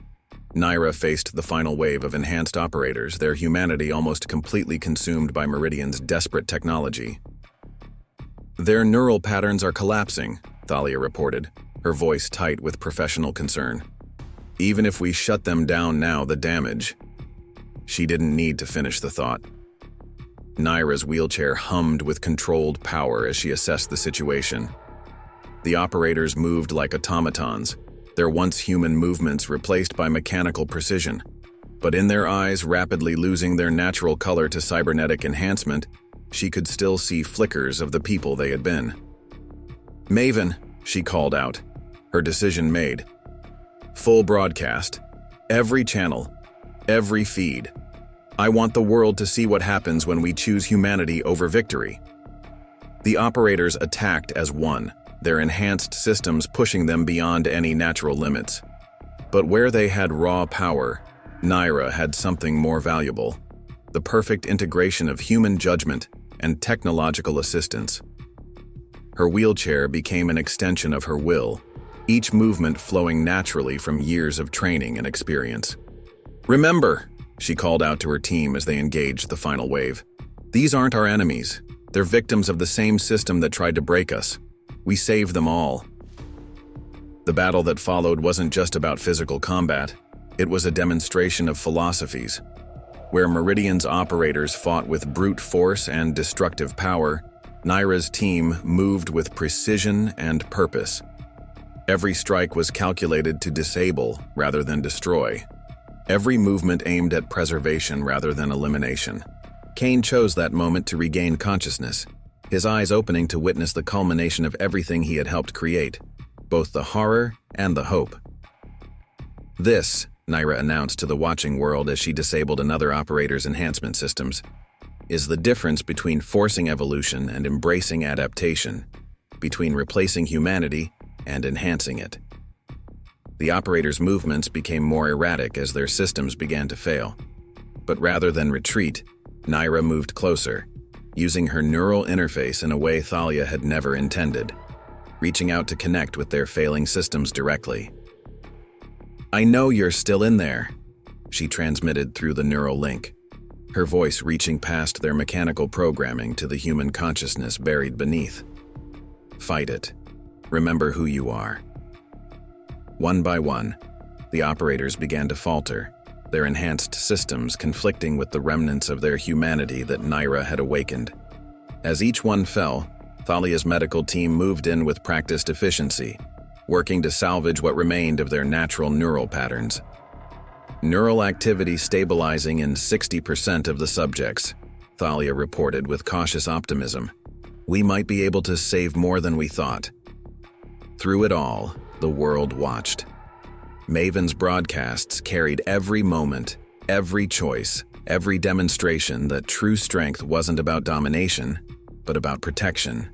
Nyra faced the final wave of enhanced operators, their humanity almost completely consumed by Meridian's desperate technology. Their neural patterns are collapsing, Thalia reported, her voice tight with professional concern. Even if we shut them down now, the damage. She didn't need to finish the thought. Nyra's wheelchair hummed with controlled power as she assessed the situation. The operators moved like automatons, their once human movements replaced by mechanical precision, but in their eyes rapidly losing their natural color to cybernetic enhancement, she could still see flickers of the people they had been. "Maven," she called out, her decision made. "Full broadcast. Every channel. Every feed. I want the world to see what happens when we choose humanity over victory." The operators attacked as one, their enhanced systems pushing them beyond any natural limits. But where they had raw power, Nyra had something more valuable: the perfect integration of human judgment and technological assistance. Her wheelchair became an extension of her will, each movement flowing naturally from years of training and experience. "Remember," she called out to her team as they engaged the final wave, "these aren't our enemies. They're victims of the same system that tried to break us. We saved them all." The battle that followed wasn't just about physical combat. It was a demonstration of philosophies. Where Meridian's operators fought with brute force and destructive power, Nyra's team moved with precision and purpose. Every strike was calculated to disable rather than destroy. Every movement aimed at preservation rather than elimination. Kane chose that moment to regain consciousness, his eyes opening to witness the culmination of everything he had helped create, both the horror and the hope. "This," Nyra announced to the watching world as she disabled another operator's enhancement systems, "is the difference between forcing evolution and embracing adaptation, between replacing humanity and enhancing it." The operators' movements became more erratic as their systems began to fail. But rather than retreat, Nyra moved closer, using her neural interface in a way Thalia had never intended, reaching out to connect with their failing systems directly. "I know you're still in there," she transmitted through the neural link, her voice reaching past their mechanical programming to the human consciousness buried beneath. "Fight it. Remember who you are." One by one, the operators began to falter, their enhanced systems conflicting with the remnants of their humanity that Nyra had awakened. As each one fell, Thalia's medical team moved in with practiced efficiency, working to salvage what remained of their natural neural patterns. Neural activity stabilizing in 60% of the subjects, Thalia reported with cautious optimism. "We might be able to save more than we thought." Through it all, the world watched. Maven's broadcasts carried every moment, every choice, every demonstration that true strength wasn't about domination, but about protection.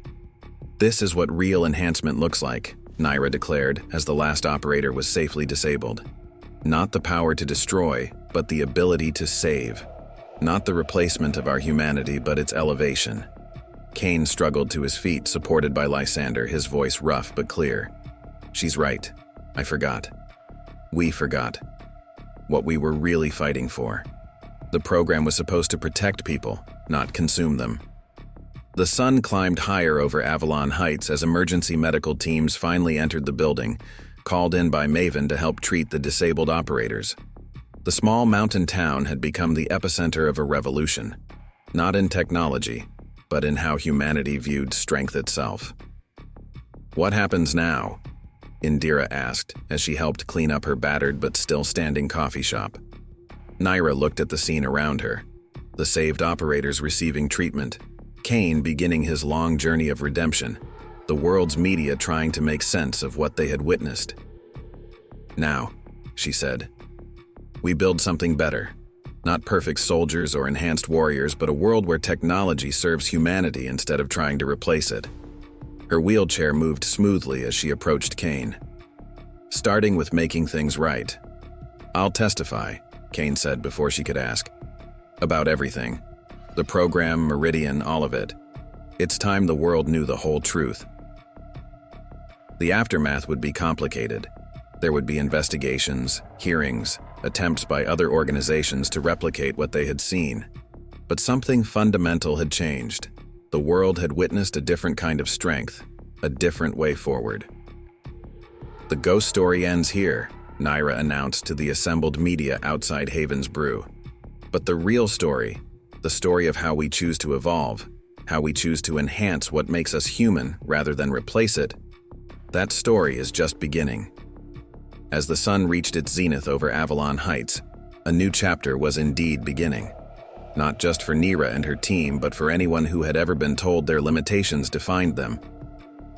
"This is what real enhancement looks like," Nyra declared as the last operator was safely disabled. "Not the power to destroy, but the ability to save. Not the replacement of our humanity, but its elevation." Kane struggled to his feet, supported by Lysander, his voice rough but clear. "She's right. I forgot. We forgot. What we were really fighting for. The program was supposed to protect people, not consume them." The sun climbed higher over Avalon Heights as emergency medical teams finally entered the building, called in by Maven to help treat the disabled operators. The small mountain town had become the epicenter of a revolution, not in technology, but in how humanity viewed strength itself. "What happens now?" Indira asked as she helped clean up her battered but still standing coffee shop. Nyra looked at the scene around her, the saved operators receiving treatment, Kane beginning his long journey of redemption, the world's media trying to make sense of what they had witnessed. "Now," she said, "we build something better. Not perfect soldiers or enhanced warriors, but a world where technology serves humanity instead of trying to replace it." Her wheelchair moved smoothly as she approached Kane. "Starting with making things right." "I'll testify," Kane said before she could ask. "About everything. The program, Meridian, all of it. It's time the world knew the whole truth." The aftermath would be complicated. There would be investigations, hearings, attempts by other organizations to replicate what they had seen. But something fundamental had changed. The world had witnessed a different kind of strength, a different way forward. "The ghost story ends here," Nyra announced to the assembled media outside Haven's Brew. "But the real story, the story of how we choose to evolve, how we choose to enhance what makes us human rather than replace it, that story is just beginning." As the sun reached its zenith over Avalon Heights, a new chapter was indeed beginning. Not just for Nyra and her team, but for anyone who had ever been told their limitations defined them.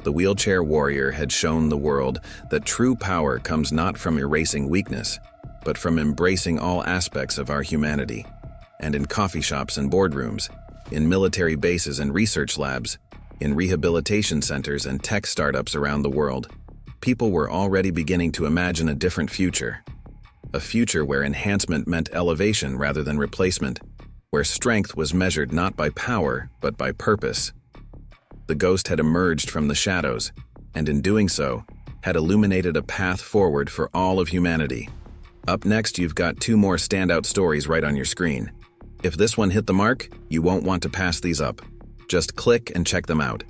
The wheelchair warrior had shown the world that true power comes not from erasing weakness, but from embracing all aspects of our humanity. And in coffee shops and boardrooms, in military bases and research labs, in rehabilitation centers and tech startups around the world, people were already beginning to imagine a different future. A future where enhancement meant elevation rather than replacement, where strength was measured not by power, but by purpose. The ghost had emerged from the shadows, and in doing so, had illuminated a path forward for all of humanity. Up next, you've got 2 more standout stories right on your screen. If this one hit the mark, you won't want to pass these up. Just click and check them out.